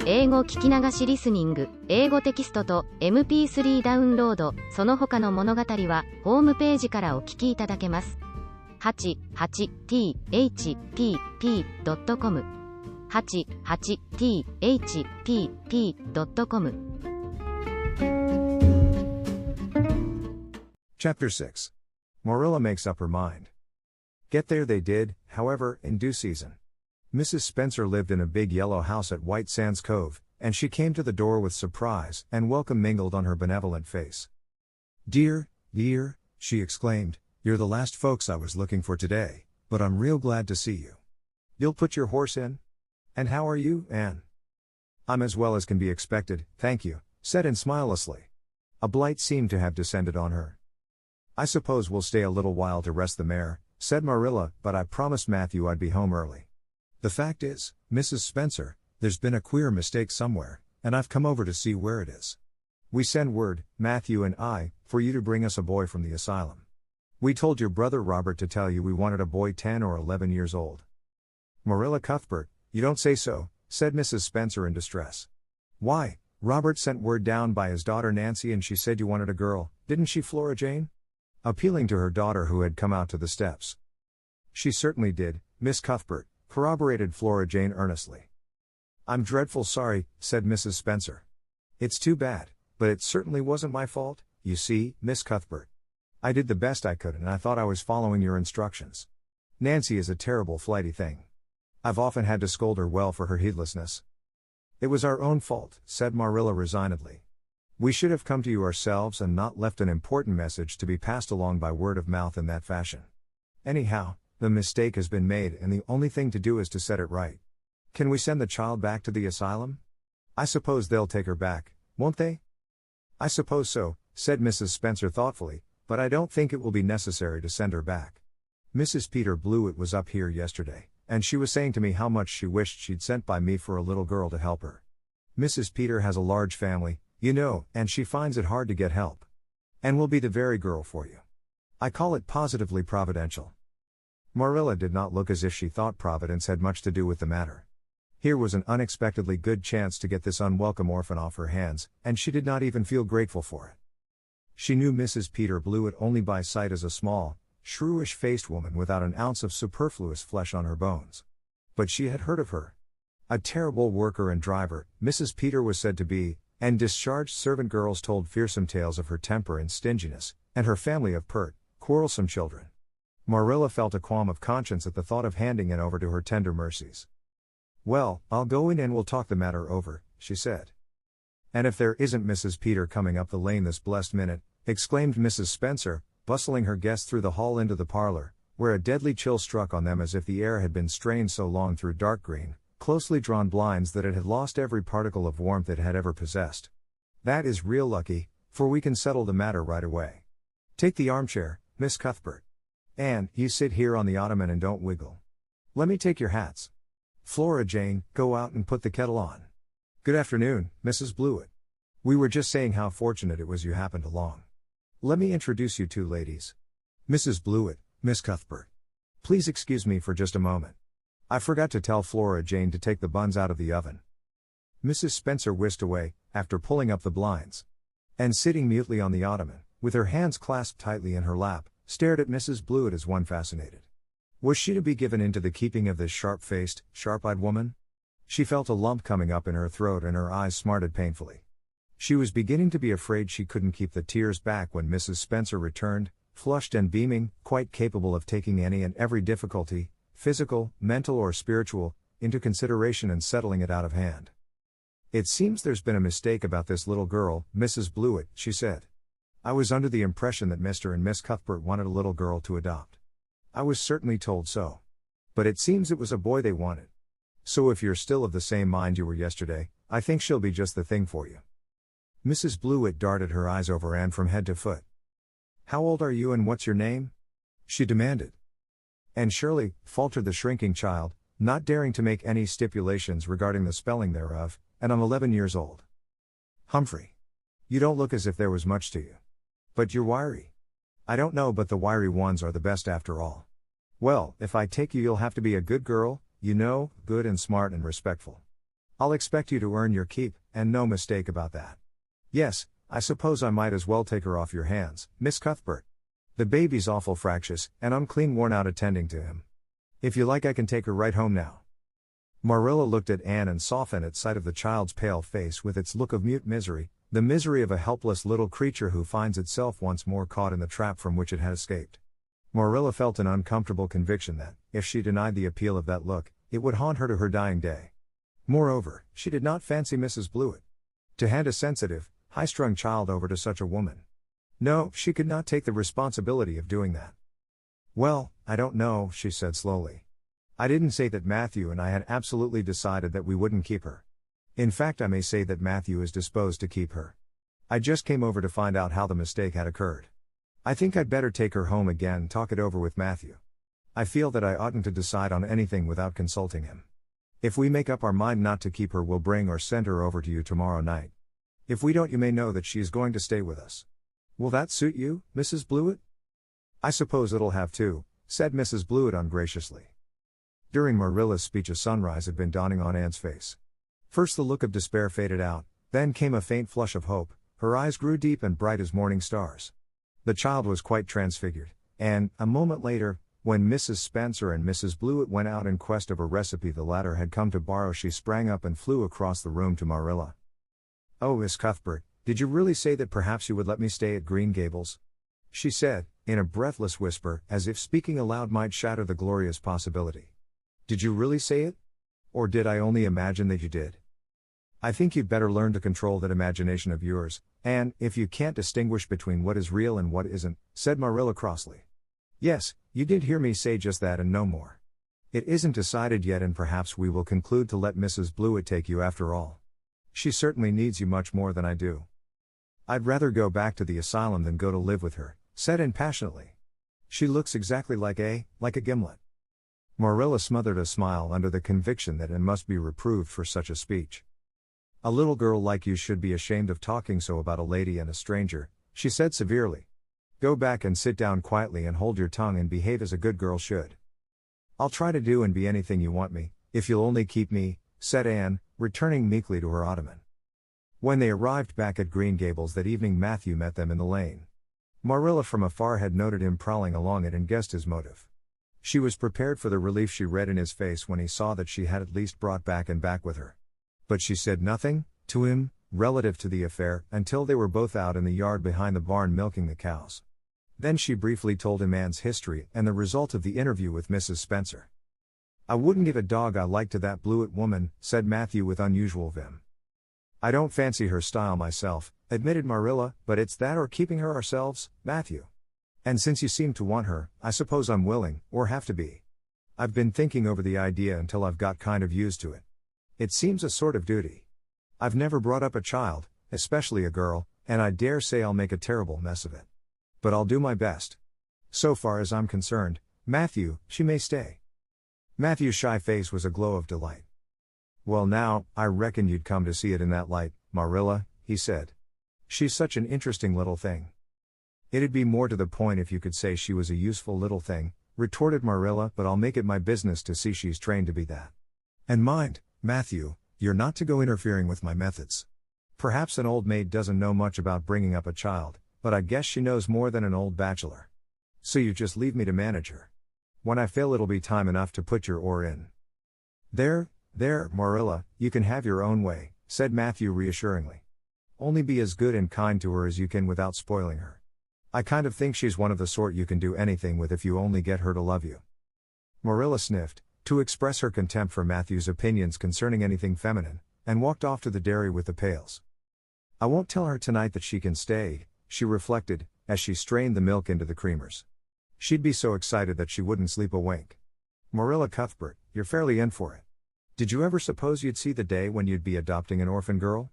英語聞き流しリスニング、英語テキストと MP3 ダウンロード、その他の物語はホームページからお聞きいただけます。88thpp.com 88thpp.com Chapter 6. Marilla makes up her mind. Get there they did, however, in due season. Mrs. Spencer lived in a big yellow house at White Sands Cove, and she came to the door with surprise and welcome mingled on her benevolent face. Dear, she exclaimed, you're the last folks I was looking for today, but I'm real glad to see you. You'll put your horse in? And how are you, Anne? I'm as well as can be expected, thank you, said Anne smilelessly. A blight seemed to have descended on her. I suppose we'll stay a little while to rest the mare, said Marilla, but I promised Matthew I'd be home early. The fact is, Mrs. Spencer, there's been a queer mistake somewhere, and I've come over to see where it is. We send word, Matthew and I, for you to bring us a boy from the asylum. We told your brother Robert to tell you we wanted a boy 10 or 11 years old. Marilla Cuthbert, you don't say so, said Mrs. Spencer in distress. Why, Robert sent word down by his daughter Nancy and she said you wanted a girl, didn't she, Flora Jane? Appealing to her daughter who had come out to the steps. She certainly did, Miss Cuthbert, corroborated Flora Jane earnestly. I'm dreadful sorry, said Mrs. Spencer. It's too bad, but it certainly wasn't my fault, you see, Miss Cuthbert. I did the best I could and I thought I was following your instructions. Nancy is a terrible flighty thing. I've often had to scold her well for her heedlessness. It was our own fault, said Marilla resignedly. We should have come to you ourselves and not left an important message to be passed along by word of mouth in that fashion. Anyhow, the mistake has been made and the only thing to do is to set it right. Can we send the child back to the asylum? I suppose they'll take her back, won't they? I suppose so, said Mrs. Spencer thoughtfully, but I don't think it will be necessary to send her back. Mrs. Peter Blewett was up here yesterday, and she was saying to me how much she wished she'd sent by me for a little girl to help her. Mrs. Peter has a large family, you know, and she finds it hard to get help. And will be the very girl for you. I call it positively providential. Marilla did not look as if she thought Providence had much to do with the matter. Here was an unexpectedly good chance to get this unwelcome orphan off her hands, and she did not even feel grateful for it. She knew Mrs. Peter Blewett only by sight as a small, shrewish-faced woman without an ounce of superfluous flesh on her bones. But she had heard of her. A terrible worker and driver, Mrs. Peter was said to be, and discharged servant girls told fearsome tales of her temper and stinginess, and her family of pert, quarrelsome children. Marilla felt a qualm of conscience at the thought of handing it over to her tender mercies. Well, I'll go in and we'll talk the matter over, she said. And if there isn't Mrs. Peter coming up the lane this blessed minute, exclaimed Mrs. Spencer, bustling her guests through the hall into the parlor, where a deadly chill struck on them as if the air had been strained so long through dark green, closely drawn blinds that it had lost every particle of warmth it had ever possessed. That is real lucky, for we can settle the matter right away. Take the armchair, Miss Cuthbert. Anne, you sit here on the ottoman and don't wiggle. Let me take your hats. Flora Jane, go out and put the kettle on. Good afternoon, Mrs. Blewett. We were just saying how fortunate it was you happened along. Let me introduce you two ladies. Mrs. Blewett, Miss Cuthbert. Please excuse me for just a moment. I forgot to tell Flora Jane to take the buns out of the oven. Mrs. Spencer whisked away, after pulling up the blinds. And sitting mutely on the ottoman, with her hands clasped tightly in her lap, stared at Mrs. Blewett as one fascinated. Was she to be given into the keeping of this sharp-faced, sharp-eyed woman? She felt a lump coming up in her throat and her eyes smarted painfully. She was beginning to be afraid she couldn't keep the tears back when Mrs. Spencer returned, flushed and beaming, quite capable of taking any and every difficulty, physical, mental or spiritual, into consideration and settling it out of hand. It seems there's been a mistake about this little girl, Mrs. Blewett, she said. I was under the impression that Mr. and Miss Cuthbert wanted a little girl to adopt. I was certainly told so. But it seems it was a boy they wanted. So if you're still of the same mind you were yesterday, I think she'll be just the thing for you. Mrs. Blewett darted her eyes over Anne from head to foot. How old are you and what's your name? She demanded. And Shirley, faltered the shrinking child, not daring to make any stipulations regarding the spelling thereof, and I'm 11 years old. Humphrey. You don't look as if there was much to you. But you're wiry. I don't know, but the wiry ones are the best after all. Well, if I take you, you'll have to be a good girl, you know, good and smart and respectful. I'll expect you to earn your keep, and no mistake about that. Yes, I suppose I might as well take her off your hands, Miss Cuthbert. The baby's awful fractious, and unclean worn out attending to him. If you like I can take her right home now. Marilla looked at Anne and softened at sight of the child's pale face with its look of mute misery, the misery of a helpless little creature who finds itself once more caught in the trap from which it had escaped. Marilla felt an uncomfortable conviction that, if she denied the appeal of that look, it would haunt her to her dying day. Moreover, she did not fancy Mrs. Blewett. To hand a sensitive, high-strung child over to such a woman. No, she could not take the responsibility of doing that. Well, I don't know, she said slowly. I didn't say that Matthew and I had absolutely decided that we wouldn't keep her. In fact, I may say that Matthew is disposed to keep her. I just came over to find out how the mistake had occurred. I think I'd better take her home again and talk it over with Matthew. I feel that I oughtn't to decide on anything without consulting him. If we make up our mind not to keep her, we'll bring or send her over to you tomorrow night. If we don't, you may know that she is going to stay with us. Will that suit you, Mrs. Blewett? I suppose it'll have to, said Mrs. Blewett ungraciously. During Marilla's speech a sunrise had been dawning on Anne's face. First the look of despair faded out, then came a faint flush of hope, her eyes grew deep and bright as morning stars. The child was quite transfigured, and, a moment later, when Mrs. Spencer and Mrs. Blewett went out in quest of a recipe the latter had come to borrow, she sprang up and flew across the room to Marilla. Oh, Miss Cuthbert, did you really say that perhaps you would let me stay at Green Gables? She said, in a breathless whisper, as if speaking aloud might shatter the glorious possibility. Did you really say it? Or did I only imagine that you did? I think you'd better learn to control that imagination of yours, and, if you can't distinguish between what is real and what isn't, said Marilla crossly. Yes, you did hear me say just that and no more. It isn't decided yet, and perhaps we will conclude to let Mrs. Blewett take you after all. She certainly needs you much more than I do. I'd rather go back to the asylum than go to live with her, said Anne passionately. She looks exactly like a gimlet. Marilla smothered a smile under the conviction that Anne must be reproved for such a speech. A little girl like you should be ashamed of talking so about a lady and a stranger, she said severely. Go back and sit down quietly and hold your tongue and behave as a good girl should. I'll try to do and be anything you want me, if you'll only keep me, said Anne, returning meekly to her ottoman. When they arrived back at Green Gables that evening, Matthew met them in the lane. Marilla from afar had noted him prowling along it and guessed his motive. She was prepared for the relief she read in his face when he saw that she had at least brought back and back with her. But she said nothing to him relative to the affair until they were both out in the yard behind the barn milking the cows. Then she briefly told him Anne's history and the result of the interview with Mrs. Spencer. I wouldn't give a dog I like to that Blewett woman, said Matthew with unusual vim. I don't fancy her style myself, admitted Marilla, but it's that or keeping her ourselves, Matthew. And since you seem to want her, I suppose I'm willing, or have to be. I've been thinking over the idea until I've got kind of used to it. It seems a sort of duty. I've never brought up a child, especially a girl, and I dare say I'll make a terrible mess of it. But I'll do my best. So far as I'm concerned, Matthew, she may stay. Matthew's shy face was aglow of delight. Well now, I reckoned you'd come to see it in that light, Marilla, he said. She's such an interesting little thing. It'd be more to the point if you could say she was a useful little thing, retorted Marilla, but I'll make it my business to see she's trained to be that. And mind, Matthew, you're not to go interfering with my methods. Perhaps an old maid doesn't know much about bringing up a child, but I guess she knows more than an old bachelor. So you just leave me to manage her. When I fail it'll be time enough to put your oar in. There, Marilla, you can have your own way, said Matthew reassuringly. Only be as good and kind to her as you can without spoiling her. I kind of think she's one of the sort you can do anything with if you only get her to love you. Marilla sniffed, to express her contempt for Matthew's opinions concerning anything feminine, and walked off to the dairy with the pails. I won't tell her tonight that she can stay, she reflected, as she strained the milk into the creamers. She'd be so excited that she wouldn't sleep a wink. Marilla Cuthbert, you're fairly in for it. Did you ever suppose you'd see the day when you'd be adopting an orphan girl?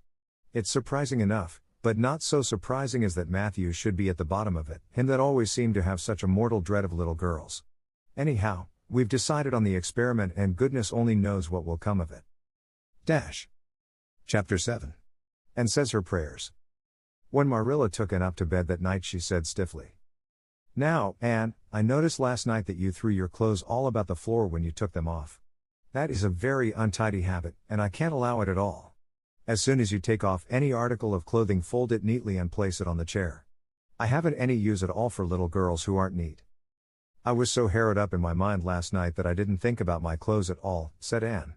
It's surprising enough, but not so surprising as that Matthew should be at the bottom of it, him that always seemed to have such a mortal dread of little girls. Anyhow, we've decided on the experiment and goodness only knows what will come of it. Chapter 7. And says her prayers. When Marilla took Anne up to bed that night she said stiffly. Now, Anne, I noticed last night that you threw your clothes all about the floor when you took them off. That is a very untidy habit, and I can't allow it at all. As soon as you take off any article of clothing, fold it neatly and place it on the chair. I haven't any use at all for little girls who aren't neat. I was so harrowed up in my mind last night that I didn't think about my clothes at all, said Anne.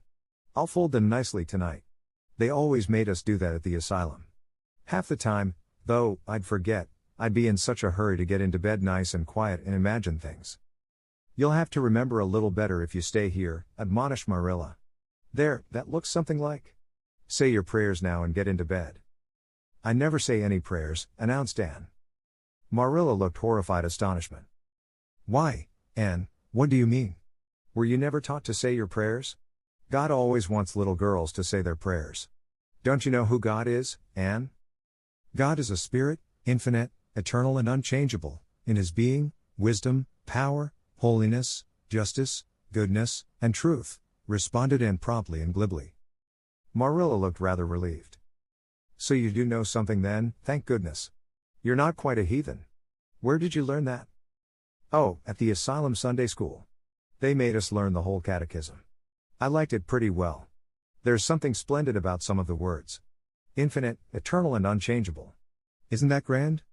I'll fold them nicely tonight. They always made us do that at the asylum. Half the time, though, I'd forget. I'd be in such a hurry to get into bed nice and quiet and imagine things. You'll have to remember a little better if you stay here, admonished Marilla. There, that looks something like. Say your prayers now and get into bed. I never say any prayers, announced Anne. Marilla looked horrified astonishment. Why, Anne, what do you mean? Were you never taught to say your prayers? God always wants little girls to say their prayers. Don't you know who God is, Anne? God is a spirit, infinite, eternal and unchangeable, in his being, wisdom, power, holiness, justice, goodness, and truth, responded Anne promptly and glibly. Marilla looked rather relieved. So you do know something then, thank goodness. You're not quite a heathen. Where did you learn that? Oh, at the Asylum Sunday School. They made us learn the whole catechism. I liked it pretty well. There's something splendid about some of the words. Infinite, eternal and unchangeable. Isn't that grand?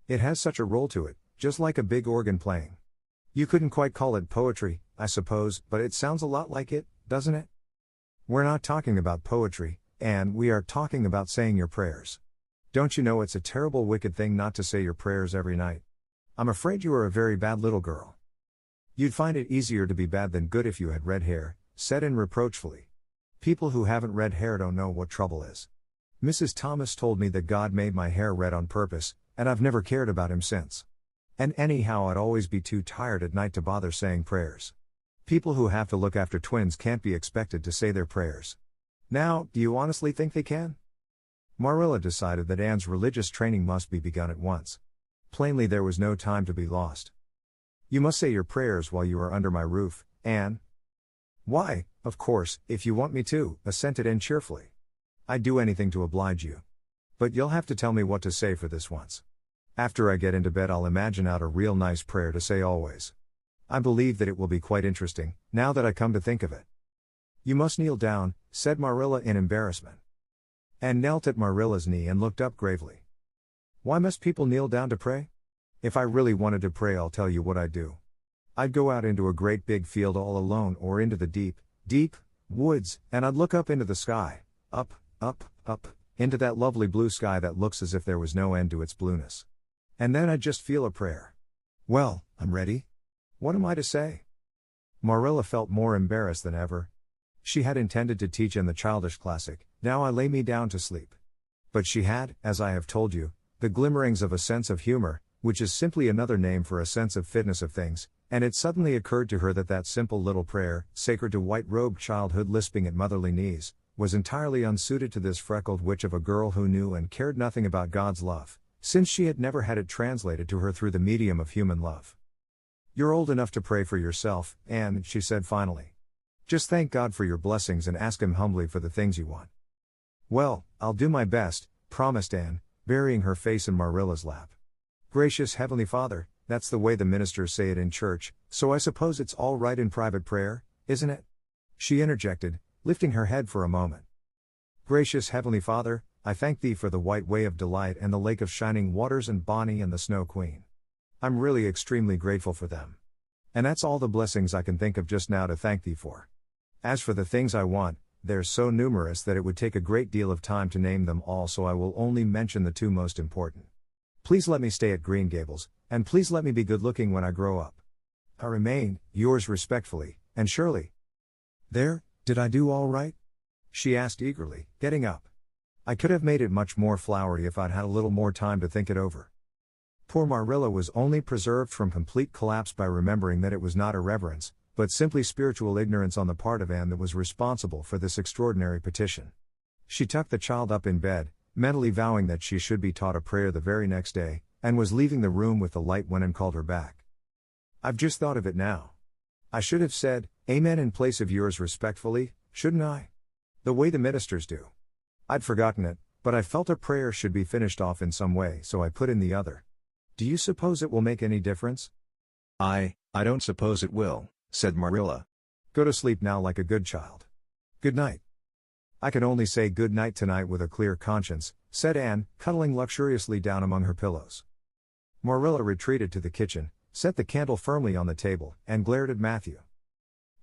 It has such a roll to it, just like a big organ playing. You couldn't quite call it poetry, I suppose, but it sounds a lot like it, doesn't it? We're not talking about poetry, Anne, we are talking about saying your prayers. Don't you know it's a terrible wicked thing not to say your prayers every night? I'm afraid you are a very bad little girl. You'd find it easier to be bad than good if you had red hair, said Anne reproachfully. People who haven't red hair don't know what trouble is. Mrs. Thomas told me that God made my hair red on purpose, and I've never cared about him since. And anyhow I'd always be too tired at night to bother saying prayers. People who have to look after twins can't be expected to say their prayers. Now, do you honestly think they can? Marilla decided that Anne's religious training must be begun at once. Plainly there was no time to be lost. You must say your prayers while you are under my roof, Anne. Why, of course, if you want me to, assented Anne cheerfully. I'd do anything to oblige you. But you'll have to tell me what to say for this once. After I get into bed I'll imagine out a real nice prayer to say always. I believe that it will be quite interesting, now that I come to think of it. You must kneel down, said Marilla in embarrassment. Anne knelt at Marilla's knee and looked up gravely. Why must people kneel down to pray? If I really wanted to pray I'll tell you what I'd do. I'd go out into a great big field all alone or into the deep, deep woods, and I'd look up into the sky, up, into that lovely blue sky that looks as if there was no end to its blueness. And then I'd just feel a prayer. Well, I'm ready. What am I to say? Marilla felt more embarrassed than ever. She had intended to teach in the childish classic, Now I Lay Me Down to Sleep. But she had, as I have told you, the glimmerings of a sense of humor, which is simply another name for a sense of fitness of things, and it suddenly occurred to her that that simple little prayer, sacred to white-robed childhood lisping at motherly knees, was entirely unsuited to this freckled witch of a girl who knew and cared nothing about God's love, since she had never had it translated to her through the medium of human love. You're old enough to pray for yourself, Anne, she said finally. Just thank God for your blessings and ask him humbly for the things you want. Well, I'll do my best, promised Anne, burying her face in Marilla's lap. Gracious Heavenly Father, that's the way the ministers say it in church, so I suppose it's all right in private prayer, isn't it? She interjected, lifting her head for a moment. Gracious Heavenly Father, I thank thee for the white way of delight and the lake of shining waters and Bonnie and the Snow Queen. I'm really extremely grateful for them. And that's all the blessings I can think of just now to thank thee for. As for the things I want, they're so numerous that it would take a great deal of time to name them all, so I will only mention the two most important. Please let me stay at Green Gables, and please let me be good looking when I grow up. I remain, yours respectfully, and Shirley. There, did I do all right? She asked eagerly, getting up. I could have made it much more flowery if I'd had a little more time to think it over. Poor Marilla was only preserved from complete collapse by remembering that it was not irreverence, but simply spiritual ignorance on the part of Anne that was responsible for this extraordinary petition. She tucked the child up in bed, mentally vowing that she should be taught a prayer the very next day, and was leaving the room with the light when Anne called her back. I've just thought of it now. I should have said, Amen in place of yours respectfully, shouldn't I? The way the ministers do. I'd forgotten it, but I felt a prayer should be finished off in some way, so I put in the other. Do you suppose it will make any difference? I don't suppose it will, said Marilla. Go to sleep now like a good child. Good night. I can only say good night tonight with a clear conscience, said Anne, cuddling luxuriously down among her pillows. Marilla retreated to the kitchen, set the candle firmly on the table, and glared at Matthew.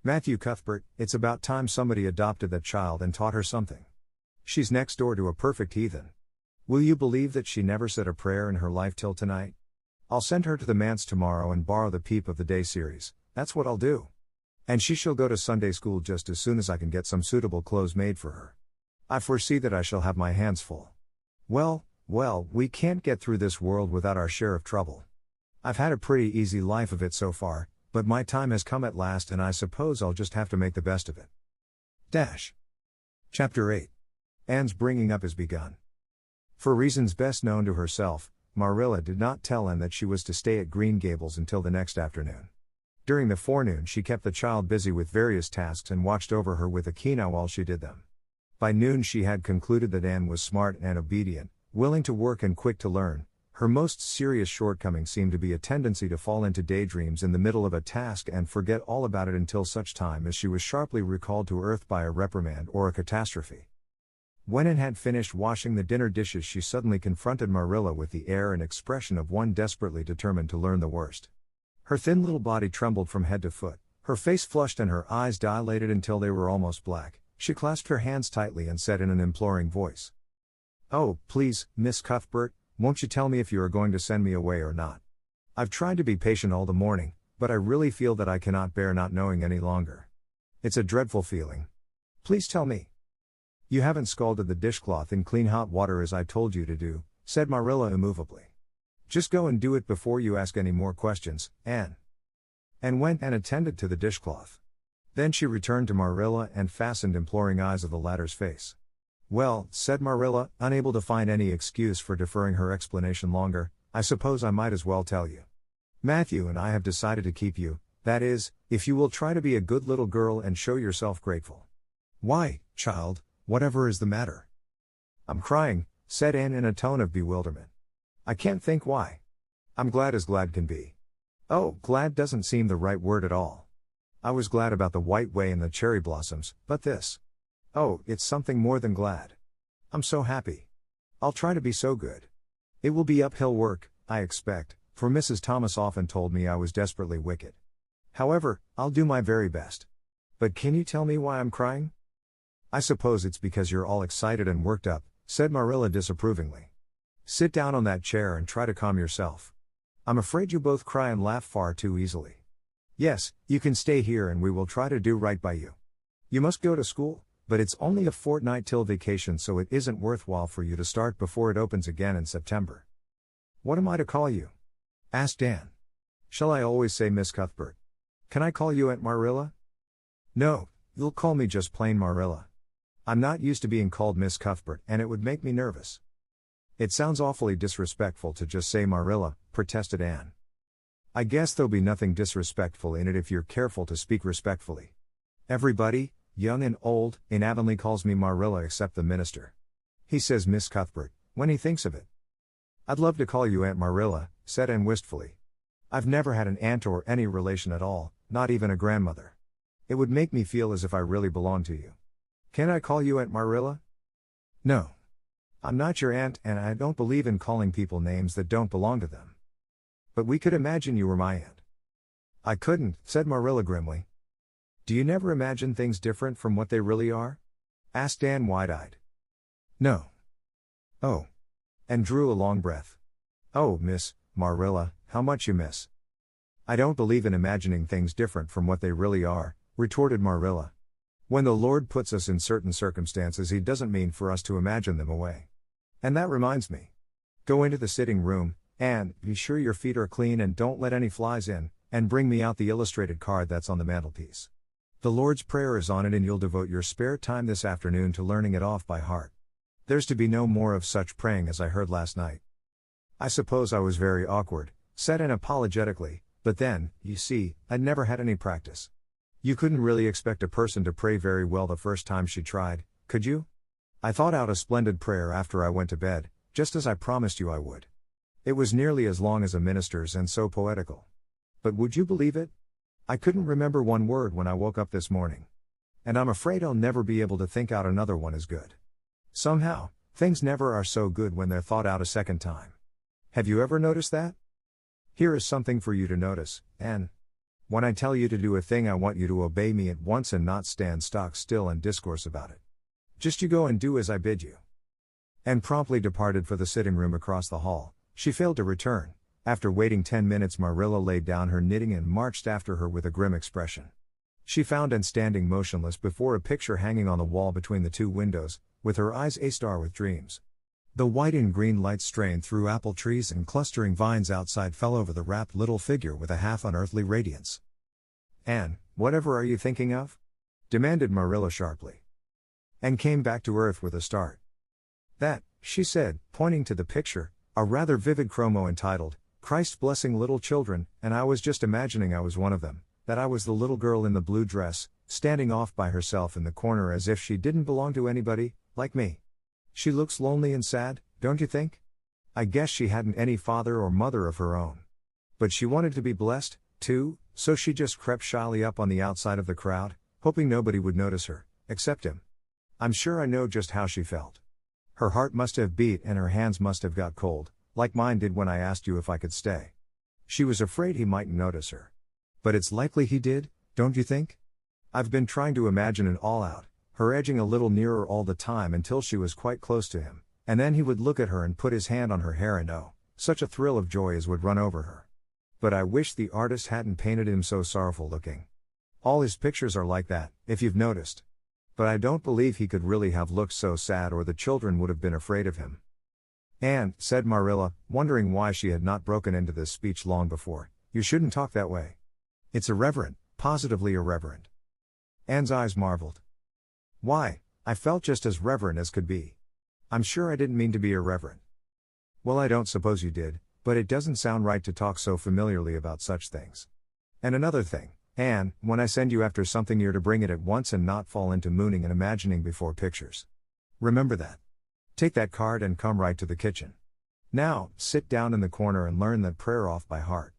Matthew Cuthbert, it's about time somebody adopted that child and taught her something. She's next door to a perfect heathen. Will you believe that she never said a prayer in her life till tonight? I'll send her to the manse tomorrow and borrow the Peep of the Day series, that's what I'll do. And she shall go to Sunday school just as soon as I can get some suitable clothes made for her. I foresee that I shall have my hands full. Well, we can't get through this world without our share of trouble. I've had a pretty easy life of it so far, but my time has come at last and I suppose I'll just have to make the best of it. Chapter 8. Anne's bringing up has begun. For reasons best known to herself, Marilla did not tell Anne that she was to stay at Green Gables until the next afternoon. During the forenoon she kept the child busy with various tasks and watched over her with a keen eye while she did them. By noon she had concluded that Anne was smart and obedient, willing to work and quick to learn. Her most serious shortcoming seemed to be a tendency to fall into daydreams in the middle of a task and forget all about it until such time as she was sharply recalled to earth by a reprimand or a catastrophe. When Anne had finished washing the dinner dishes she suddenly confronted Marilla with the air and expression of one desperately determined to learn the worst. Her thin little body trembled from head to foot, her face flushed and her eyes dilated until they were almost black. She clasped her hands tightly and said in an imploring voice, "Oh, please, Miss Cuthbert, won't you tell me if you are going to send me away or not? I've tried to be patient all the morning, but I really feel that I cannot bear not knowing any longer. It's a dreadful feeling. Please tell me." "You haven't scalded the dishcloth in clean hot water as I told you to do," said Marilla immovably. "Just go and do it before you ask any more questions, Anne." Anne went and attended to the dishcloth. Then she returned to Marilla and fastened imploring eyes of the latter's face. "Well," said Marilla, unable to find any excuse for deferring her explanation longer, "I suppose I might as well tell you. Matthew and I have decided to keep you, that is, if you will try to be a good little girl and show yourself grateful." "Why, child, whatever is the matter?" "I'm crying," said Anne in a tone of bewilderment. "I can't think why. I'm glad as glad can be. Oh, glad doesn't seem the right word at all. I was glad about the white way and the cherry blossoms, but this. Oh, it's something more than glad. I'm so happy. I'll try to be so good. It will be uphill work, I expect, for Mrs. Thomas often told me I was desperately wicked. However, I'll do my very best. But can you tell me why I'm crying?" "I suppose it's because you're all excited and worked up," said Marilla disapprovingly. "Sit down on that chair and try to calm yourself. I'm afraid you both cry and laugh far too easily. Yes, you can stay here and we will try to do right by you. You must go to school, but it's only a fortnight till vacation, so it isn't worthwhile for you to start before it opens again in September." "What am I to call you?" asked Anne. "Shall I always say Miss Cuthbert? Can I call you Aunt Marilla?" "No, you'll call me just plain Marilla. I'm not used to being called Miss Cuthbert and it would make me nervous." "It sounds awfully disrespectful to just say Marilla," protested Anne. "I guess there'll be nothing disrespectful in it if you're careful to speak respectfully. Everybody, young and old, in Avonlea calls me Marilla except the minister. He says Miss Cuthbert, when he thinks of it." "I'd love to call you Aunt Marilla," said Anne wistfully. "I've never had an aunt or any relation at all, not even a grandmother. It would make me feel as if I really belonged to you. Can't I call you Aunt Marilla?" "No. I'm not your aunt and I don't believe in calling people names that don't belong to them. But we could imagine you were my aunt." "I couldn't," said Marilla grimly. "Do you never imagine things different from what they really are?" asked Anne wide-eyed. "No." "Oh." And drew a long breath. "Oh, Miss Marilla, how much you miss." "I don't believe in imagining things different from what they really are," retorted Marilla. "When the Lord puts us in certain circumstances He doesn't mean for us to imagine them away. And that reminds me. Go into the sitting room, and be sure your feet are clean and don't let any flies in, and bring me out the illustrated card that's on the mantelpiece. The Lord's Prayer is on it and you'll devote your spare time this afternoon to learning it off by heart. There's to be no more of such praying as I heard last night." "I suppose I was very awkward," said Anne apologetically, "but then, you see, I'd never had any practice. You couldn't really expect a person to pray very well the first time she tried, could you? I thought out a splendid prayer after I went to bed, just as I promised you I would. It was nearly as long as a minister's and so poetical. But would you believe it? I couldn't remember one word when I woke up this morning. And I'm afraid I'll never be able to think out another one as good. Somehow, things never are so good when they're thought out a second time. Have you ever noticed that? Here is something for you to notice, Anne. When I tell you to do a thing, I want you to obey me at once and not stand stock still and discourse about it. Just you go and do as I bid you. Anne promptly departed for the sitting room across the hall. She failed to return. After waiting 10 minutes, Marilla laid down her knitting and marched after her with a grim expression. She found Anne standing motionless before a picture hanging on the wall between the two windows, with her eyes a-star with dreams. The white and green light strained through apple trees and clustering vines outside fell over the wrapped little figure with a half-unearthly radiance. "Anne, whatever are you thinking of?" demanded Marilla sharply. Anne came back to earth with a start. "That," she said, pointing to the picture, a rather vivid chromo entitled, "Christ Blessing Little Children," and I was just imagining I was one of them, that I was the little girl in the blue dress, standing off by herself in the corner as if she didn't belong to anybody, like me. She looks lonely and sad, don't you think? I guess she hadn't any father or mother of her own. But she wanted to be blessed, too, so she just crept shyly up on the outside of the crowd, hoping nobody would notice her, except him. I'm sure I know just how she felt. Her heart must have beat and her hands must have got cold, like mine did when I asked you if I could stay. She was afraid he mightn't notice her. But it's likely he did, don't you think? I've been trying to imagine it all out, her edging a little nearer all the time until she was quite close to him, and then he would look at her and put his hand on her hair and oh, such a thrill of joy as would run over her. But I wish the artist hadn't painted him so sorrowful looking. All his pictures are like that, if you've noticed. But I don't believe he could really have looked so sad or the children would have been afraid of him. "Anne," said Marilla, wondering why she had not broken into this speech long before, "you shouldn't talk that way. It's irreverent, positively irreverent." Anne's eyes marveled. "Why, I felt just as reverent as could be. I'm sure I didn't mean to be irreverent." "Well, I don't suppose you did, but it doesn't sound right to talk so familiarly about such things. And another thing, Anne, when I send you after something you're to bring it at once and not fall into mooning and imagining before pictures. Remember that. Take that card and come right to the kitchen. Now, sit down in the corner and learn that prayer off by heart."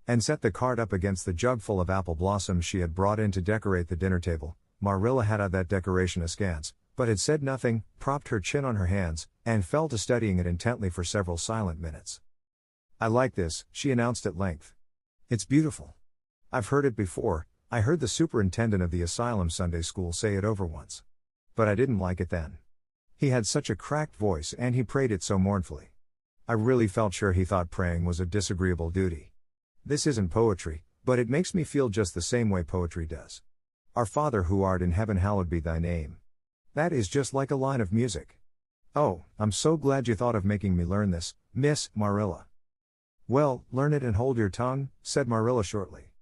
And set the card up against the jug full of apple blossoms she had brought in to decorate the dinner table. Marilla had eyed that decoration askance, but had said nothing, propped her chin on her hands, and fell to studying it intently for several silent minutes. "I like this," she announced at length. "It's beautiful. I've heard it before. I heard the superintendent of the asylum Sunday school say it over once. But I didn't like it then. He had such a cracked voice and he prayed it so mournfully. I really felt sure he thought praying was a disagreeable duty. This isn't poetry, but it makes me feel just the same way poetry does. Our Father who art in heaven, hallowed be thy name. That is just like a line of music. Oh, I'm so glad you thought of making me learn this, Miss Marilla." "Well, learn it and hold your tongue," said Marilla shortly.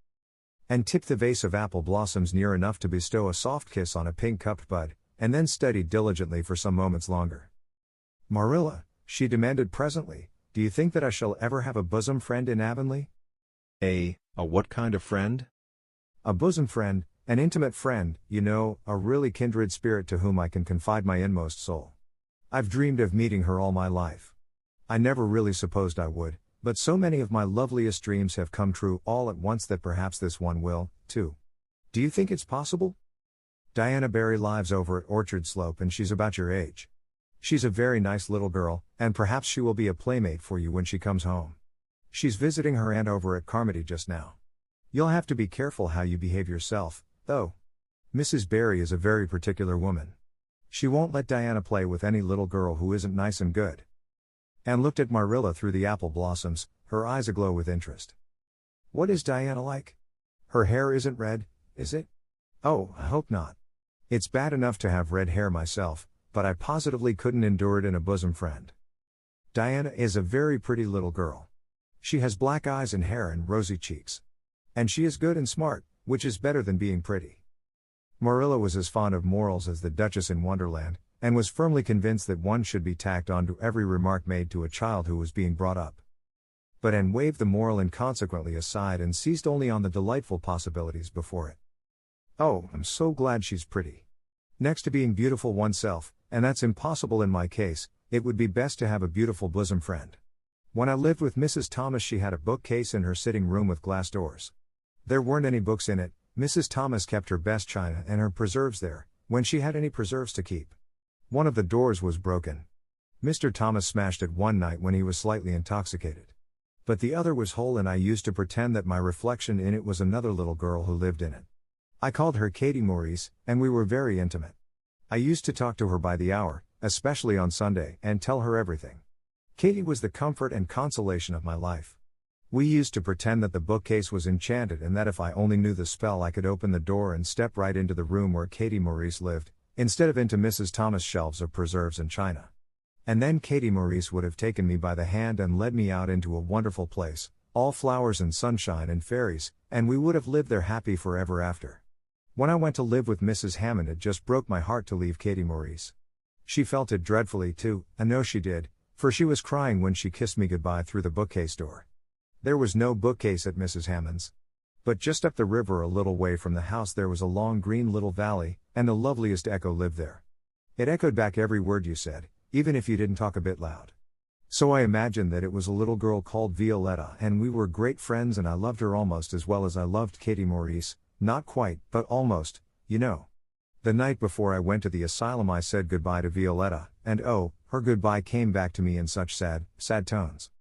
And tipped the vase of apple blossoms near enough to bestow a soft kiss on a pink-cupped bud, and then studied diligently for some moments longer. "Marilla," she demanded presently, "do you think that I shall ever have a bosom friend in Avonlea?" A what kind of friend?" "A bosom friend, an intimate friend, you know, a really kindred spirit to whom I can confide my inmost soul. I've dreamed of meeting her all my life. I never really supposed I would, but so many of my loveliest dreams have come true all at once that perhaps this one will, too. Do you think it's possible? Diana Barry lives over at Orchard Slope and she's about your age. She's a very nice little girl, and perhaps she will be a playmate for you when she comes home. She's visiting her aunt over at Carmody just now. You'll have to be careful how you behave yourself, though. Mrs. Barry is a very particular woman. She won't let Diana play with any little girl who isn't nice and good." Anne looked at Marilla through the apple blossoms, her eyes aglow with interest. "What is Diana like? Her hair isn't red, is it? Oh, I hope not. It's bad enough to have red hair myself, but I positively couldn't endure it in a bosom friend. Diana is a very pretty little girl. She has black eyes and hair and rosy cheeks. And she is good and smart, which is better than being pretty." Marilla was as fond of morals as the Duchess in Wonderland, and was firmly convinced that one should be tacked on to every remark made to a child who was being brought up. But Anne waved the moral inconsequently aside and seized only on the delightful possibilities before it. "Oh, I'm so glad she's pretty. Next to being beautiful oneself, and that's impossible in my case, it would be best to have a beautiful bosom friend. When I lived with Mrs. Thomas she had a bookcase in her sitting room with glass doors. There weren't any books in it. Mrs. Thomas kept her best china and her preserves there, when she had any preserves to keep. One of the doors was broken. Mr. Thomas smashed it one night when he was slightly intoxicated. But the other was whole, and I used to pretend that my reflection in it was another little girl who lived in it. I called her Katie Maurice, and we were very intimate. I used to talk to her by the hour, especially on Sunday, and tell her everything. Katie was the comfort and consolation of my life. We used to pretend that the bookcase was enchanted and that if I only knew the spell I could open the door and step right into the room where Katie Maurice lived, instead of into Mrs. Thomas' shelves of preserves and china. And then Katie Maurice would have taken me by the hand and led me out into a wonderful place, all flowers and sunshine and fairies, and we would have lived there happy forever after. When I went to live with Mrs. Hammond, it just broke my heart to leave Katie Maurice. She felt it dreadfully too, I know she did, for she was crying when she kissed me goodbye through the bookcase door. There was no bookcase at Mrs. Hammond's. But just up the river a little way from the house there was a long green little valley, and the loveliest echo lived there. It echoed back every word you said, even if you didn't talk a bit loud. So I imagined that it was a little girl called Violetta, and we were great friends, and I loved her almost as well as I loved Katie Maurice. Not quite, but almost, you know. The night before I went to the asylum I said goodbye to Violetta, and oh, her goodbye came back to me in such sad, sad tones.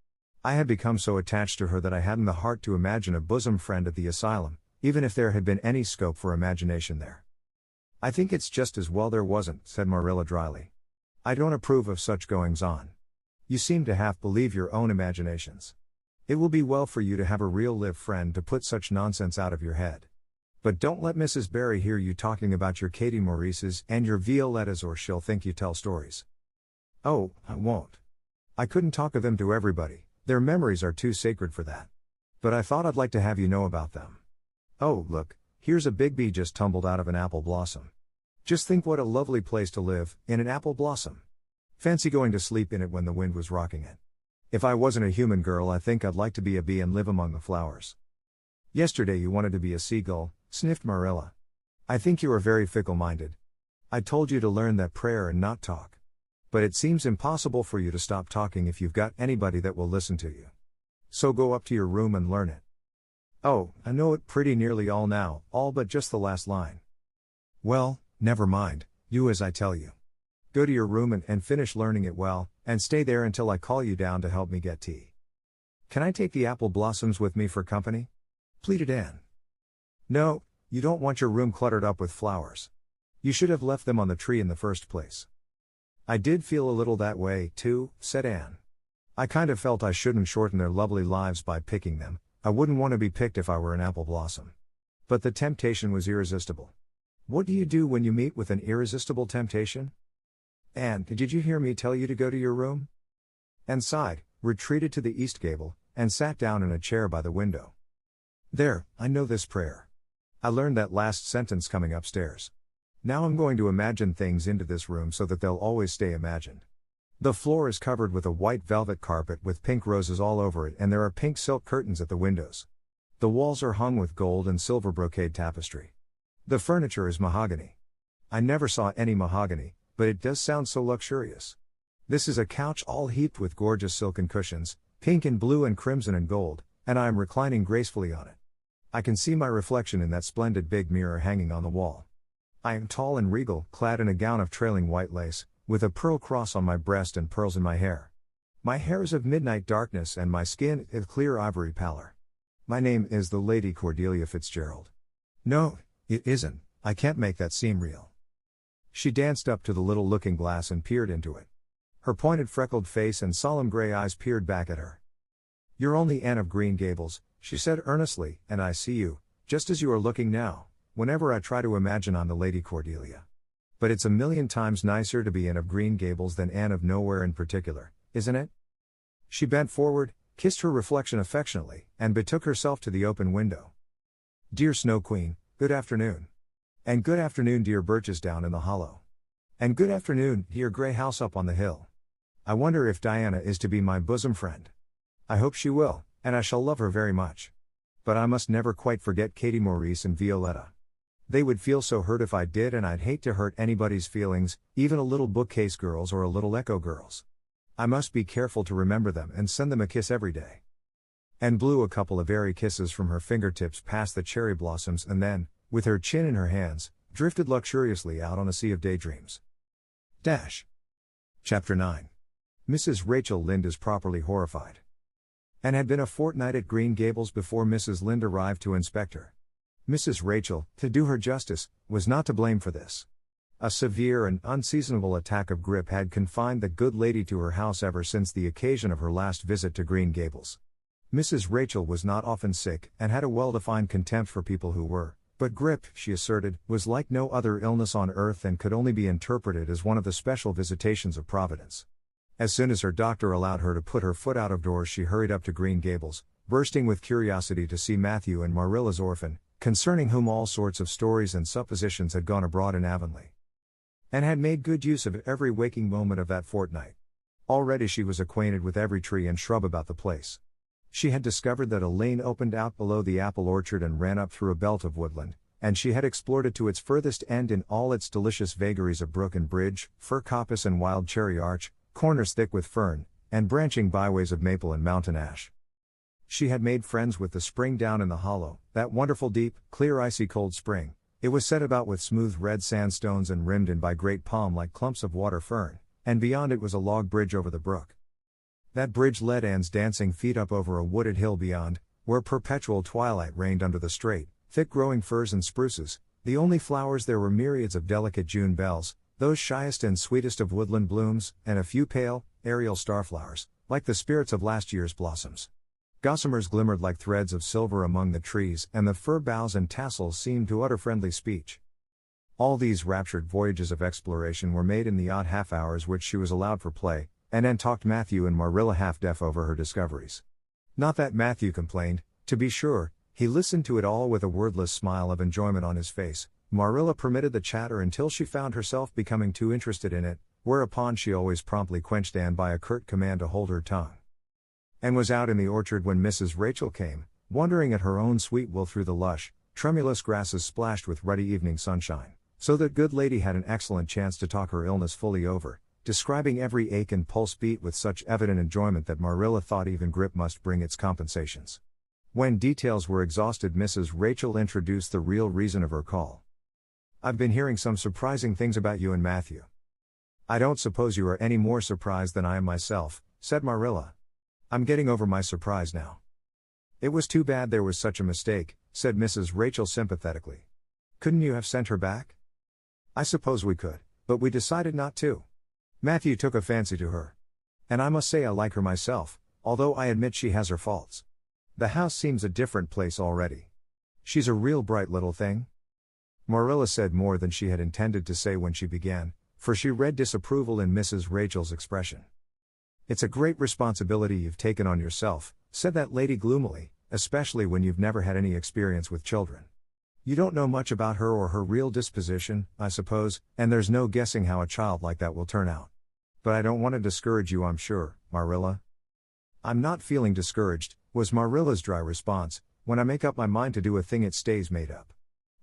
I had become so attached to her that I hadn't the heart to imagine a bosom friend at the asylum, even if there had been any scope for imagination there. I think it's just as well there wasn't, said Marilla dryly. I don't approve of such goings-on. You seem to half believe your own imaginations. It will be well for you to have a real live friend to put such nonsense out of your head. But don't let Mrs. Barry hear you talking about your Katie Maurices and your Violettas, or she'll think you tell stories. Oh, I won't. I couldn't talk of them to everybody, their memories are too sacred for that. But I thought I'd like to have you know about them. Oh, look, here's a big bee just tumbled out of an apple blossom. Just think what a lovely place to live, in an apple blossom. Fancy going to sleep in it when the wind was rocking it. If I wasn't a human girl, I think I'd like to be a bee and live among the flowers. Yesterday you wanted to be a seagull, sniffed Marilla. I think you are very fickle-minded. I told you to learn that prayer and not talk. But it seems impossible for you to stop talking if you've got anybody that will listen to you. So go up to your room and learn it. Oh, I know it pretty nearly all now, all but just the last line. Well, never mind, do as I tell you. Go to your room and finish learning it well, and stay there until I call you down to help me get tea. Can I take the apple blossoms with me for company? Pleaded Anne. No, you don't want your room cluttered up with flowers. You should have left them on the tree in the first place. I did feel a little that way, too, said Anne. I kind of felt I shouldn't shorten their lovely lives by picking them. I wouldn't want to be picked if I were an apple blossom. But the temptation was irresistible. What do you do when you meet with an irresistible temptation? Anne, did you hear me tell you to go to your room? Anne sighed, retreated to the east gable, and sat down in a chair by the window. There, I know this prayer. I learned that last sentence coming upstairs. Now I'm going to imagine things into this room so that they'll always stay imagined. The floor is covered with a white velvet carpet with pink roses all over it, and there are pink silk curtains at the windows. The walls are hung with gold and silver brocade tapestry. The furniture is mahogany. I never saw any mahogany, but it does sound so luxurious. This is a couch all heaped with gorgeous silken cushions, pink and blue and crimson and gold, and I am reclining gracefully on it. I can see my reflection in that splendid big mirror hanging on the wall. I am tall and regal, clad in a gown of trailing white lace, with a pearl cross on my breast and pearls in my hair. My hair is of midnight darkness and my skin is clear ivory pallor. My name is the Lady Cordelia Fitzgerald. No, it isn't, I can't make that seem real. She danced up to the little looking glass and peered into it. Her pointed freckled face and solemn gray eyes peered back at her. You're only Anne of Green Gables, she said earnestly, and I see you, just as you are looking now, whenever I try to imagine I'm the Lady Cordelia. But it's a million times nicer to be Anne of Green Gables than Anne of Nowhere in particular, isn't it? She bent forward, kissed her reflection affectionately, and betook herself to the open window. Dear Snow Queen, good afternoon. And good afternoon, dear birches down in the hollow. And good afternoon, dear gray house up on the hill. I wonder if Diana is to be my bosom friend. I hope she will, and I shall love her very much. But I must never quite forget Katie Maurice and Violetta. They would feel so hurt if I did, and I'd hate to hurt anybody's feelings, even a little bookcase girl's or a little echo girl's. I must be careful to remember them and send them a kiss every day. and blew a couple of airy kisses from her fingertips past the cherry blossoms and then, with her chin in her hands, drifted luxuriously out on a sea of daydreams. Chapter 9. Mrs. Rachel Lynde is properly horrified. And had been a fortnight at Green Gables before Mrs. Lynde arrived to inspect her. Mrs. Rachel, to do her justice, was not to blame for this. A severe and unseasonable attack of grippe had confined the good lady to her house ever since the occasion of her last visit to Green Gables. Mrs. Rachel was not often sick and had a well-defined contempt for people who were, but grippe, she asserted, was like no other illness on earth and could only be interpreted as one of the special visitations of Providence. As soon as her doctor allowed her to put her foot out of doors, she hurried up to Green Gables, bursting with curiosity to see Matthew and Marilla's orphan, concerning whom all sorts of stories and suppositions had gone abroad in Avonlea, and had made good use of every waking moment of that fortnight. Already she was acquainted with every tree and shrub about the place. She had discovered that a lane opened out below the apple orchard and ran up through a belt of woodland, and she had explored it to its furthest end in all its delicious vagaries of brook and bridge, fir coppice and wild cherry arch, corners thick with fern, and branching byways of maple and mountain ash. She had made friends with the spring down in the hollow, that wonderful deep, clear icy cold spring. It was set about with smooth red sandstones and rimmed in by great palm-like clumps of water fern, and beyond it was a log bridge over the brook. That bridge led Anne's dancing feet up over a wooded hill beyond, where perpetual twilight reigned under the straight, thick-growing firs and spruces. The only flowers there were myriads of delicate June bells, those shyest and sweetest of woodland blooms, and a few pale, aerial starflowers, like the spirits of last year's blossoms. Gossamers glimmered like threads of silver among the trees, and the fir boughs and tassels seemed to utter friendly speech. All these raptured voyages of exploration were made in the odd half-hours which she was allowed for play, and Anne talked Matthew and Marilla half-deaf over her discoveries. Not that Matthew complained, to be sure, he listened to it all with a wordless smile of enjoyment on his face. Marilla permitted the chatter until she found herself becoming too interested in it, whereupon she always promptly quenched Anne by a curt command to hold her tongue. Anne was out in the orchard when Mrs. Rachel came, wandering at her own sweet will through the lush, tremulous grasses splashed with ruddy evening sunshine, so that good lady had an excellent chance to talk her illness fully over, describing every ache and pulse beat with such evident enjoyment that Marilla thought even grippe must bring its compensations. When details were exhausted, Mrs. Rachel introduced the real reason of her call. "I've been hearing some surprising things about you and Matthew." "I don't suppose you are any more surprised than I am myself," said Marilla. "I'm getting over my surprise now." "It was too bad there was such a mistake," said Mrs. Rachel sympathetically. "Couldn't you have sent her back?" "I suppose we could, but we decided not to. Matthew took a fancy to her. And I must say I like her myself, although I admit she has her faults. The house seems a different place already. She's a real bright little thing." Marilla said more than she had intended to say when she began, for she read disapproval in Mrs. Rachel's expression. "It's a great responsibility you've taken on yourself," said that lady gloomily, "especially when you've never had any experience with children. You don't know much about her or her real disposition, I suppose, and there's no guessing how a child like that will turn out. But I don't want to discourage you, I'm sure, Marilla." "I'm not feeling discouraged," was Marilla's dry response. "When I make up my mind to do a thing it stays made up.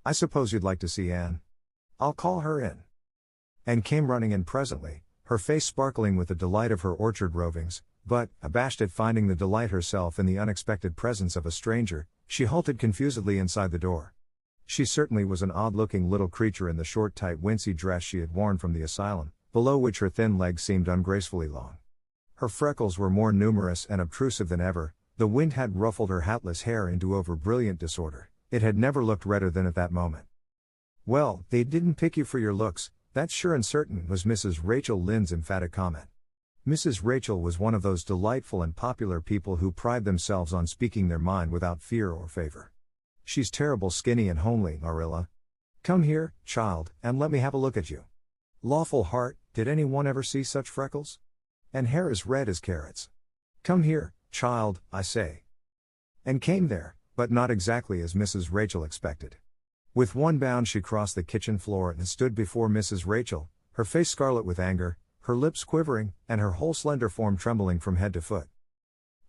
I suppose you'd like to see Anne. I'll call her in." Anne came running in presently, her face sparkling with the delight of her orchard rovings, but, abashed at finding the delight herself in the unexpected presence of a stranger, she halted confusedly inside the door. She certainly was an odd-looking little creature in the short tight wincey dress she had worn from the asylum, below which her thin legs seemed ungracefully long. Her freckles were more numerous and obtrusive than ever, the wind had ruffled her hatless hair into over-brilliant disorder. It had never looked redder than at that moment. "Well, they didn't pick you for your looks, that's sure and certain," was Mrs. Rachel Lynde's emphatic comment. Mrs. Rachel was one of those delightful and popular people who pride themselves on speaking their mind without fear or favor. "She's terrible skinny and homely, Marilla. Come here, child, and let me have a look at you. Lawful heart, did anyone ever see such freckles? And hair as red as carrots. Come here, child, I say." And came there, but not exactly as Mrs. Rachel expected. With one bound she crossed the kitchen floor and stood before Mrs. Rachel, her face scarlet with anger, her lips quivering, and her whole slender form trembling from head to foot.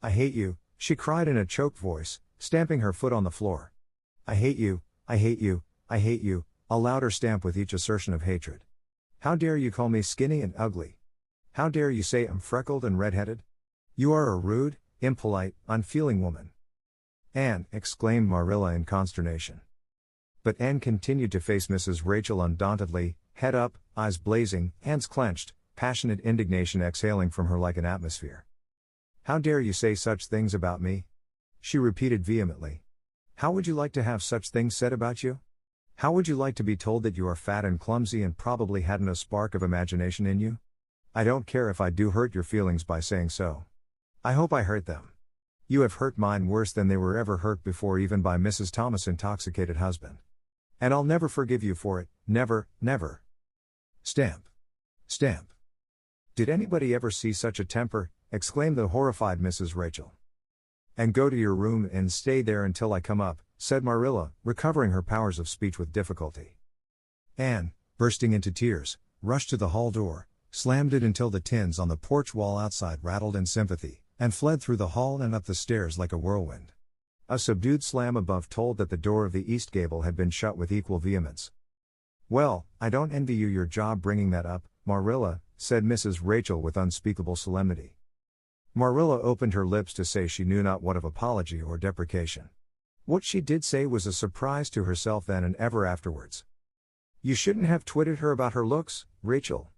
"I hate you," she cried in a choked voice, stamping her foot on the floor. "I hate you, I hate you, I hate you," a louder stamp with each assertion of hatred. "How dare you call me skinny and ugly? How dare you say I'm freckled and red-headed? You are a rude, impolite, unfeeling woman. Anne, exclaimed Marilla in consternation. But Anne continued to face Mrs. Rachel undauntedly, head up, eyes blazing, hands clenched, passionate indignation exhaling from her like an atmosphere. "How dare you say such things about me?" she repeated vehemently. "How would you like to have such things said about you? How would you like to be told that you are fat and clumsy and probably hadn't a spark of imagination in you? I don't care if I do hurt your feelings by saying so. I hope I hurt them. You have hurt mine worse than they were ever hurt before, even by Mrs. Thomas' intoxicated husband. And I'll never forgive you for it, never, never." Stamp. Stamp. "Did anybody ever see such a temper?" exclaimed the horrified Mrs. Rachel. "And go to your room and stay there until I come up," said Marilla, recovering her powers of speech with difficulty. Anne, bursting into tears, rushed to the hall door, slammed it until the tins on the porch wall outside rattled in sympathy, and fled through the hall and up the stairs like a whirlwind. A subdued slam above told that the door of the east gable had been shut with equal vehemence. "Well, I don't envy you your job bringing that up, Marilla," said Mrs. Rachel with unspeakable solemnity. Marilla opened her lips to say she knew not what of apology or deprecation. What she did say was a surprise to herself then and ever afterwards. "You shouldn't have twitted her about her looks, Rachel."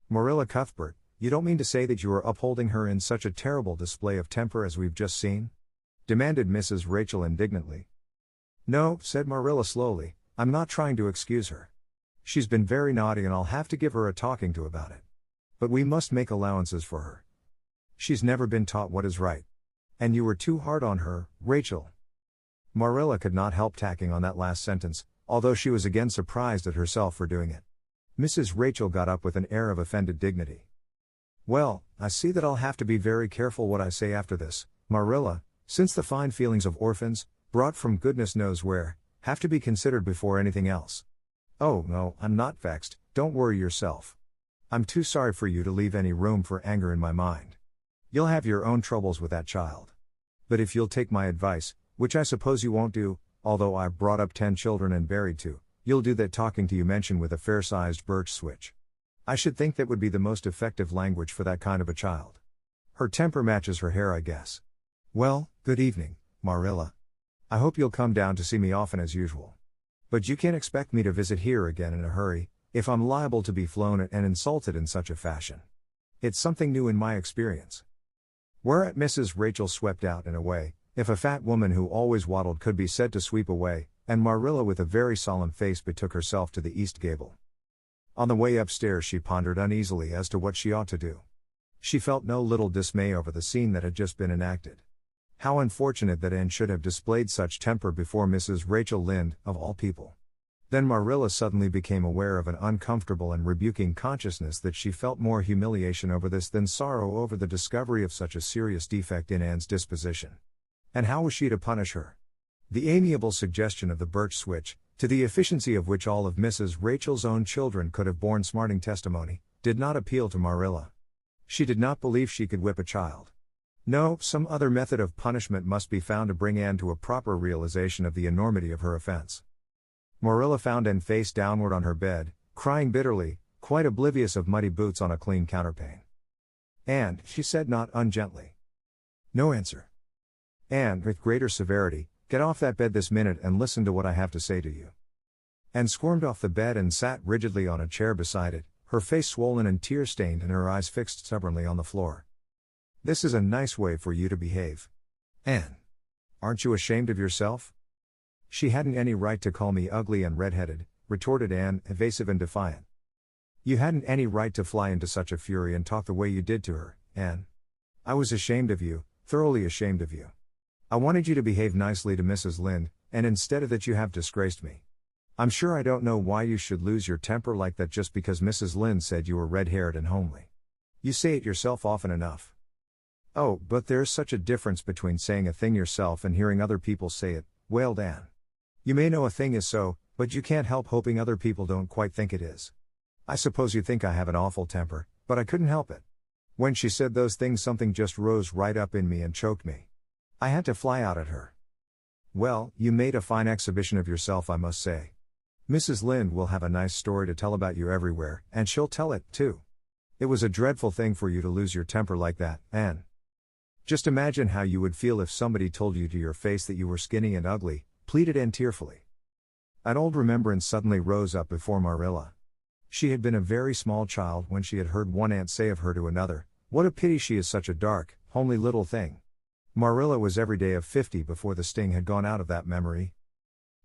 "Marilla Cuthbert, you don't mean to say that you are upholding her in such a terrible display of temper as we've just seen?" demanded Mrs. Rachel indignantly. "No," said Marilla slowly, "I'm not trying to excuse her. She's been very naughty and I'll have to give her a talking to about it. But we must make allowances for her. She's never been taught what is right. And you were too hard on her, Rachel." Marilla could not help tacking on that last sentence, although she was again surprised at herself for doing it. Mrs. Rachel got up with an air of offended dignity. "Well, I see that I'll have to be very careful what I say after this, Marilla, since the fine feelings of orphans, brought from goodness knows where, have to be considered before anything else. Oh no, I'm not vexed, don't worry yourself. I'm too sorry for you to leave any room for anger in my mind. You'll have your own troubles with that child. But if you'll take my advice, which I suppose you won't do, although I've brought up 10 children and buried 2, you'll do that talking to you mentioned with a fair-sized birch switch. I should think that would be the most effective language for that kind of a child. Her temper matches her hair, I guess. Well, good evening, Marilla. I hope you'll come down to see me often as usual. But you can't expect me to visit here again in a hurry, if I'm liable to be flown at and insulted in such a fashion. It's something new in my experience." Whereat Mrs. Rachel swept out in a way, if a fat woman who always waddled could be said to sweep away, and Marilla with a very solemn face betook herself to the east gable. On the way upstairs she pondered uneasily as to what she ought to do. She felt no little dismay over the scene that had just been enacted. How unfortunate that Anne should have displayed such temper before Mrs. Rachel Lynde, of all people. Then Marilla suddenly became aware of an uncomfortable and rebuking consciousness that she felt more humiliation over this than sorrow over the discovery of such a serious defect in Anne's disposition. And how was she to punish her? The amiable suggestion of the birch switch, to the efficiency of which all of Mrs. Rachel's own children could have borne smarting testimony, did not appeal to Marilla. She did not believe she could whip a child. No, some other method of punishment must be found to bring Anne to a proper realization of the enormity of her offense. Marilla found Anne face downward on her bed, crying bitterly, quite oblivious of muddy boots on a clean counterpane. "Anne," she said not ungently. No answer. "Anne," with greater severity, "get off that bed this minute and listen to what I have to say to you." Anne squirmed off the bed and sat rigidly on a chair beside it, her face swollen and tear-stained and her eyes fixed stubbornly on the floor. "This is a nice way for you to behave. Anne. Aren't you ashamed of yourself?" "She hadn't any right to call me ugly and red-headed," retorted Anne, evasive and defiant. "You hadn't any right to fly into such a fury and talk the way you did to her, Anne. I was ashamed of you, thoroughly ashamed of you. I wanted you to behave nicely to Mrs. Lynde, and instead of that you have disgraced me. I'm sure I don't know why you should lose your temper like that just because Mrs. Lynde said you were red-haired and homely. You say it yourself often enough." "Oh, but there's such a difference between saying a thing yourself and hearing other people say it," wailed Anne. "You may know a thing is so, but you can't help hoping other people don't quite think it is. I suppose you think I have an awful temper, but I couldn't help it. When she said those things something just rose right up in me and choked me. I had to fly out at her." "Well, you made a fine exhibition of yourself, I must say. Mrs. Lynde will have a nice story to tell about you everywhere, and she'll tell it, too. It was a dreadful thing for you to lose your temper like that, Anne." Just imagine how you would feel if somebody told you to your face that you were skinny and ugly, pleaded Anne tearfully. An old remembrance suddenly rose up before Marilla. She had been a very small child when she had heard one aunt say of her to another, "What a pity she is such a dark, homely little thing." Marilla was every day of 50 before the sting had gone out of that memory.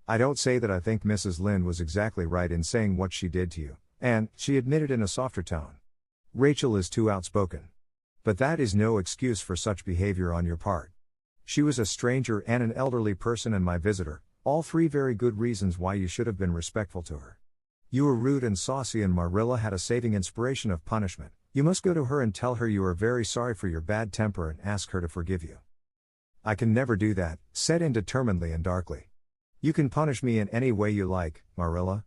"I don't say that I think Mrs. Lynde was exactly right in saying what she did to you, and," she admitted in a softer tone. "Rachel is too outspoken. But that is no excuse for such behavior on your part. She was a stranger and an elderly person and my visitor, all three very good reasons why you should have been respectful to her. You were rude and saucy and Marilla had a saving inspiration of punishment. You must go to her and tell her you are very sorry for your bad temper and ask her to forgive you." "I can never do that," said Anne determinedly and darkly. "You can punish me in any way you like, Marilla.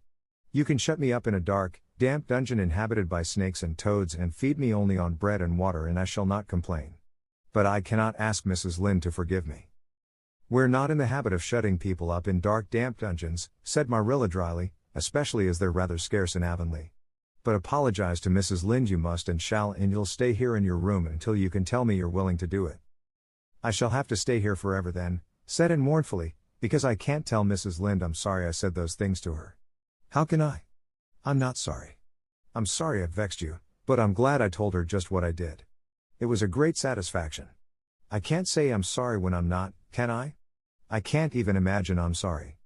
You can shut me up in a dark, damp dungeon inhabited by snakes and toads and feed me only on bread and water and I shall not complain. But I cannot ask Mrs. Lynde to forgive me." "We're not in the habit of shutting people up in dark damp dungeons," said Marilla dryly, "especially as they're rather scarce in Avonlea. But apologize to Mrs. Lynde you must and shall, and you'll stay here in your room until you can tell me you're willing to do it." "I shall have to stay here forever then," said Anne mournfully, "because I can't tell Mrs. Lynde I'm sorry I said those things to her. How can I? I'm not sorry. I'm sorry I've vexed you, but I'm glad I told her just what I did. It was a great satisfaction. I can't say I'm sorry when I'm not, can I? I can't even imagine I'm sorry."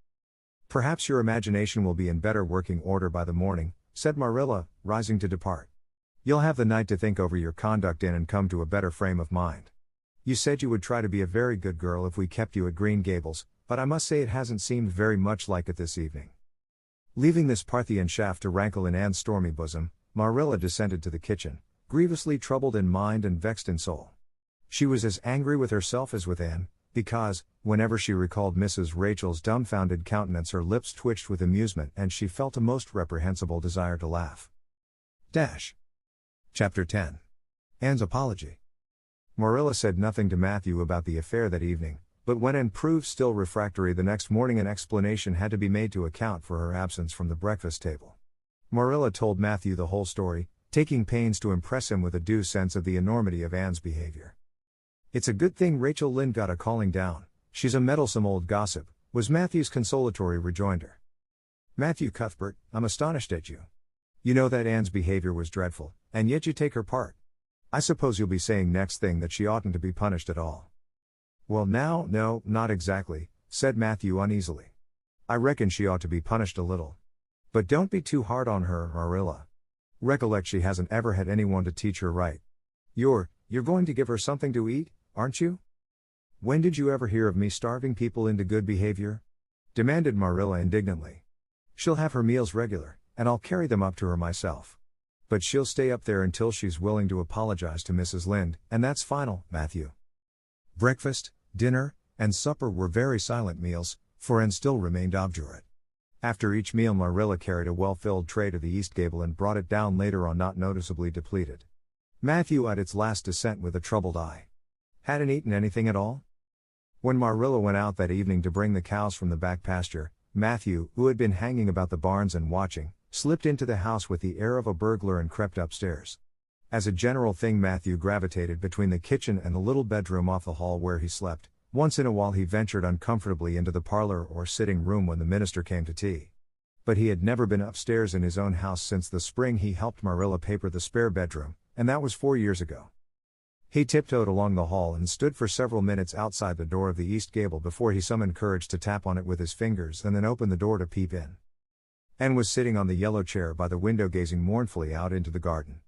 "Perhaps your imagination will be in better working order by the morning," said Marilla, rising to depart. "You'll have the night to think over your conduct in and come to a better frame of mind. You said you would try to be a very good girl if we kept you at Green Gables, but I must say it hasn't seemed very much like it this evening." Leaving this Parthian shaft to rankle in Anne's stormy bosom, Marilla descended to the kitchen, grievously troubled in mind and vexed in soul. She was as angry with herself as with Anne, because, whenever she recalled Mrs. Rachel's dumbfounded countenance her lips twitched with amusement and she felt a most reprehensible desire to laugh. Chapter 10. Anne's Apology. Marilla said nothing to Matthew about the affair that evening, but when Anne proved still refractory the next morning an explanation had to be made to account for her absence from the breakfast table. Marilla told Matthew the whole story, taking pains to impress him with a due sense of the enormity of Anne's behavior. "It's a good thing Rachel Lynde got a calling down, she's a meddlesome old gossip," was Matthew's consolatory rejoinder. "Matthew Cuthbert, I'm astonished at you. You know that Anne's behavior was dreadful, and yet you take her part. I suppose you'll be saying next thing that she oughtn't to be punished at all." "Well now, no, not exactly," said Matthew uneasily. "I reckon she ought to be punished a little. But don't be too hard on her, Marilla. Recollect she hasn't ever had anyone to teach her right. You're going to give her something to eat, aren't you?" "When did you ever hear of me starving people into good behavior?" demanded Marilla indignantly. "She'll have her meals regular, and I'll carry them up to her myself. But she'll stay up there until she's willing to apologize to Mrs. Lynde, and that's final, Matthew." Breakfast, dinner, and supper were very silent meals, for Anne still remained obdurate. After each meal Marilla carried a well-filled tray to the east gable and brought it down later on not noticeably depleted. Matthew eyed its last descent with a troubled eye. Hadn't eaten anything at all? When Marilla went out that evening to bring the cows from the back pasture, Matthew, who had been hanging about the barns and watching, slipped into the house with the air of a burglar and crept upstairs. As a general thing Matthew gravitated between the kitchen and the little bedroom off the hall where he slept. Once in a while he ventured uncomfortably into the parlor or sitting room when the minister came to tea. But he had never been upstairs in his own house since the spring he helped Marilla paper the spare bedroom, and that was 4 years ago. He tiptoed along the hall and stood for several minutes outside the door of the east gable before he summoned courage to tap on it with his fingers and then opened the door to peep in. Anne was sitting on the yellow chair by the window gazing mournfully out into the garden.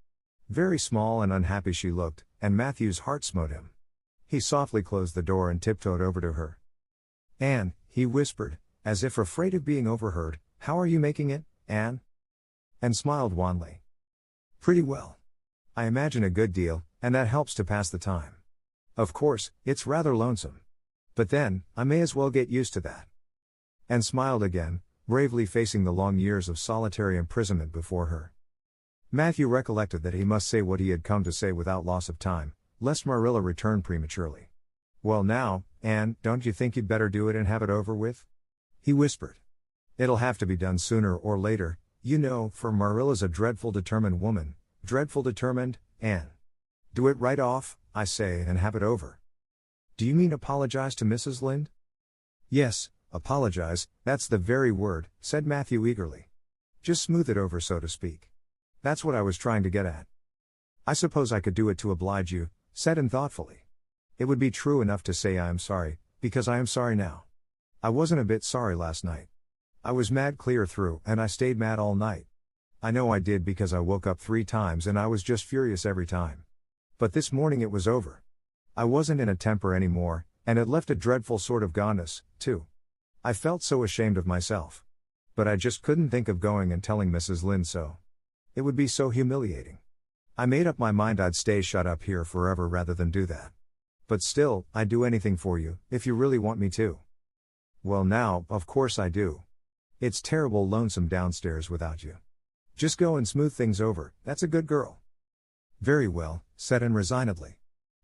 Very small and unhappy she looked, and Matthew's heart smote him. He softly closed the door and tiptoed over to her. "Anne," he whispered, as if afraid of being overheard, "how are you making it, Anne?" Anne smiled wanly. "Pretty well. I imagine a good deal, and that helps to pass the time. Of course, it's rather lonesome. But then, I may as well get used to that." Anne smiled again, bravely facing the long years of solitary imprisonment before her. Matthew recollected that he must say what he had come to say without loss of time, lest Marilla return prematurely. "Well now, Anne, don't you think you'd better do it and have it over with?" he whispered. "It'll have to be done sooner or later, you know, for Marilla's a dreadful determined woman, dreadful determined, Anne. Do it right off, I say, and have it over." Do you mean apologize to Mrs. Lind? Yes, apologize, that's the very word, said Matthew eagerly. Just smooth it over, so to speak. That's what I was trying to get at. I suppose I could do it to oblige you, said Anne thoughtfully. It would be true enough to say I am sorry, because I am sorry now. I wasn't a bit sorry last night. I was mad clear through, and I stayed mad all night. I know I did because I woke up 3 times and I was just furious every time. But this morning it was over. I wasn't in a temper anymore, and it left a dreadful sort of goneness, too. I felt so ashamed of myself. But I just couldn't think of going and telling Mrs. Lind so. It would be so humiliating. I made up my mind I'd stay shut up here forever rather than do that. But still, I'd do anything for you, if you really want me to. Well now, of course I do. It's terrible lonesome downstairs without you. Just go and smooth things over, that's a good girl. Very well, said Anne resignedly.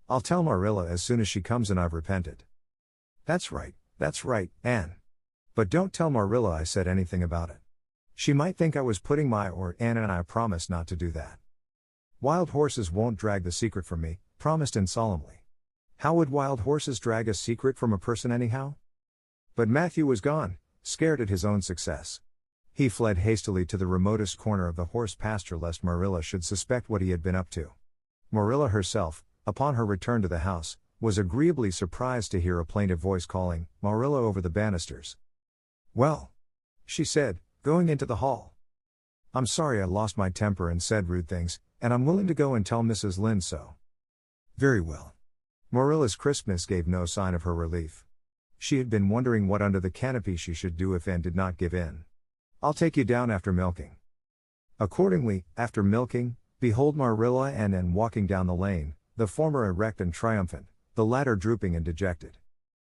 I'll tell Marilla as soon as she comes and I've repented. That's right, Anne. But don't tell Marilla I said anything about it. She might think I was putting Anne and I promised not to do that. Wild horses won't drag the secret from me, promised Anne solemnly. How would wild horses drag a secret from a person anyhow? But Matthew was gone, scared at his own success. He fled hastily to the remotest corner of the horse pasture lest Marilla should suspect what he had been up to. Marilla herself, upon her return to the house, was agreeably surprised to hear a plaintive voice calling Marilla over the banisters. Well, she said, going into the hall. I'm sorry I lost my temper and said rude things, and I'm willing to go and tell Mrs. Lind so. Very well. Marilla's crispness gave no sign of her relief. She had been wondering what under the canopy she should do if Anne did not give in. I'll take you down after milking. Accordingly, after milking, behold Marilla and Anne walking down the lane, the former erect and triumphant, the latter drooping and dejected.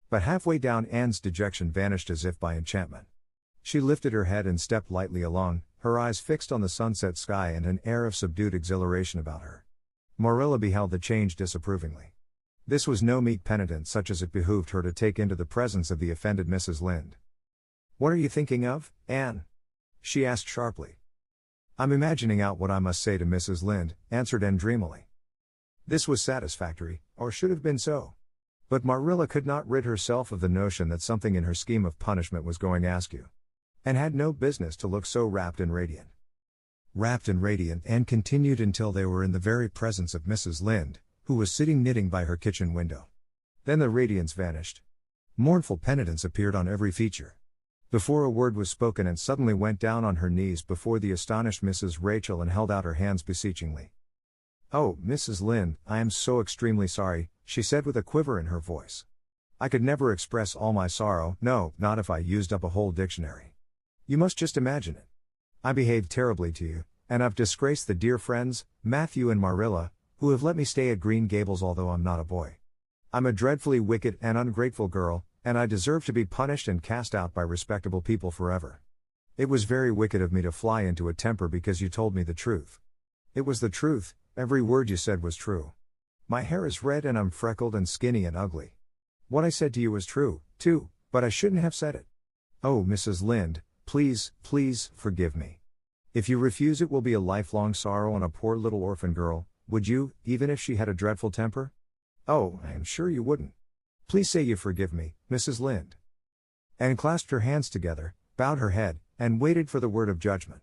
But halfway down Anne's dejection vanished as if by enchantment. She lifted her head and stepped lightly along, her eyes fixed on the sunset sky and an air of subdued exhilaration about her. Marilla beheld the change disapprovingly. This was no meek penitence such as it behooved her to take into the presence of the offended Mrs. Lind. What are you thinking of, Anne? She asked sharply. I'm imagining out what I must say to Mrs. Lind, answered Anne dreamily. This was satisfactory, or should have been so. But Marilla could not rid herself of the notion that something in her scheme of punishment was going askew. And had no business to look so rapt and radiant. Rapt and radiant Anne continued until they were in the very presence of Mrs. Lind, who was sitting knitting by her kitchen window. Then the radiance vanished. Mournful penitence appeared on every feature. Before a word was spoken Anne suddenly went down on her knees before the astonished Mrs. Rachel and held out her hands beseechingly. Oh, Mrs. Lind, I am so extremely sorry, she said with a quiver in her voice. I could never express all my sorrow, no, not if I used up a whole dictionary. You must just imagine it. I behaved terribly to you, and I've disgraced the dear friends, Matthew and Marilla, who have let me stay at Green Gables although I'm not a boy. I'm a dreadfully wicked and ungrateful girl, and I deserve to be punished and cast out by respectable people forever. It was very wicked of me to fly into a temper because you told me the truth. It was the truth, every word you said was true. My hair is red and I'm freckled and skinny and ugly. What I said to you was true, too, but I shouldn't have said it. Oh, Mrs. Lind, please, please, forgive me. If you refuse it will be a lifelong sorrow on a poor little orphan girl, would you, even if she had a dreadful temper? Oh, I am sure you wouldn't. Please say you forgive me, Mrs. Lind. Anne clasped her hands together, bowed her head, and waited for the word of judgment.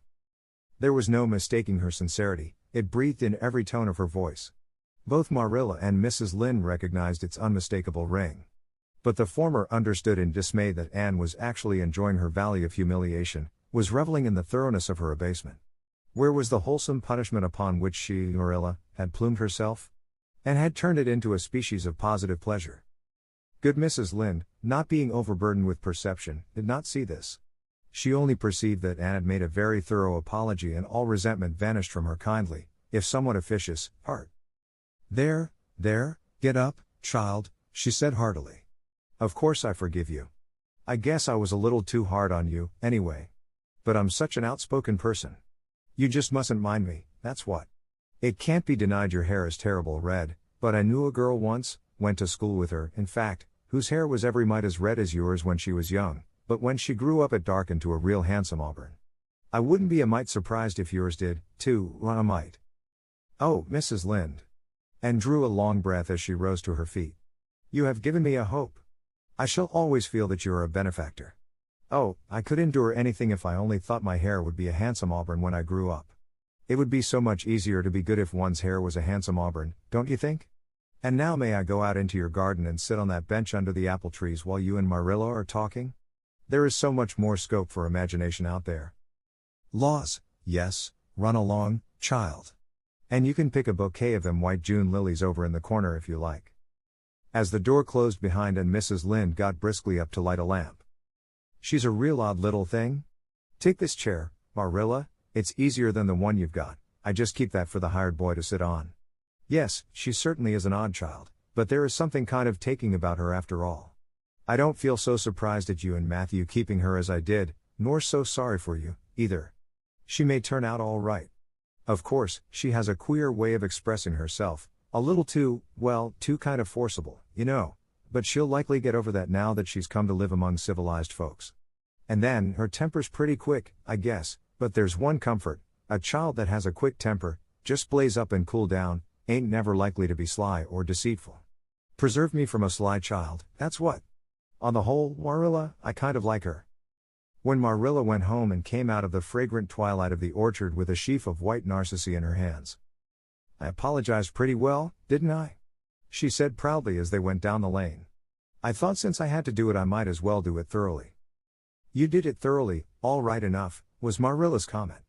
There was no mistaking her sincerity, it breathed in every tone of her voice. Both Marilla and Mrs. Lind recognized its unmistakable ring. But the former understood in dismay that Anne was actually enjoying her valley of humiliation, was reveling in the thoroughness of her abasement. Where was the wholesome punishment upon which she, Marilla, had plumed herself? And had turned it into a species of positive pleasure. Good Mrs. Lind, not being overburdened with perception, did not see this. She only perceived that Anne had made a very thorough apology and all resentment vanished from her kindly, if somewhat officious, heart. There, get up, child, she said heartily. Of course I forgive you. I guess I was a little too hard on you, anyway. But I'm such an outspoken person. You just mustn't mind me, that's what. It can't be denied your hair is terrible red, but I knew a girl once, went to school with her, in fact, whose hair was every mite as red as yours when she was young, but when she grew up it darkened to a real handsome auburn. I wouldn't be a mite surprised if yours did, too, a mite. Oh, Mrs. Lind. And drew a long breath as she rose to her feet. You have given me a hope. I shall always feel that you are a benefactor. Oh, I could endure anything if I only thought my hair would be a handsome auburn when I grew up. It would be so much easier to be good if one's hair was a handsome auburn, don't you think? And now may I go out into your garden and sit on that bench under the apple trees while you and Marilla are talking? There is so much more scope for imagination out there. Laws, yes, run along, child. And you can pick a bouquet of them white June lilies over in the corner if you like. As the door closed behind and Mrs. Lynde got briskly up to light a lamp. She's a real odd little thing. Take this chair, Marilla, it's easier than the one you've got, I just keep that for the hired boy to sit on. Yes, she certainly is an odd child, but there is something kind of taking about her after all. I don't feel so surprised at you and Matthew keeping her as I did, nor so sorry for you, either. She may turn out all right. Of course, she has a queer way of expressing herself, a little too kind of forcible, you know, but she'll likely get over that now that she's come to live among civilized folks. And then, her temper's pretty quick, I guess, but there's one comfort, a child that has a quick temper, just blaze up and cool down, ain't never likely to be sly or deceitful. Preserve me from a sly child, that's what. On the whole, Marilla, I kind of like her. When Marilla went home and came out of the fragrant twilight of the orchard with a sheaf of white narcissi in her hands. I apologized pretty well, didn't I? She said proudly as they went down the lane. I thought since I had to do it I might as well do it thoroughly. You did it thoroughly, all right enough, was Marilla's comment.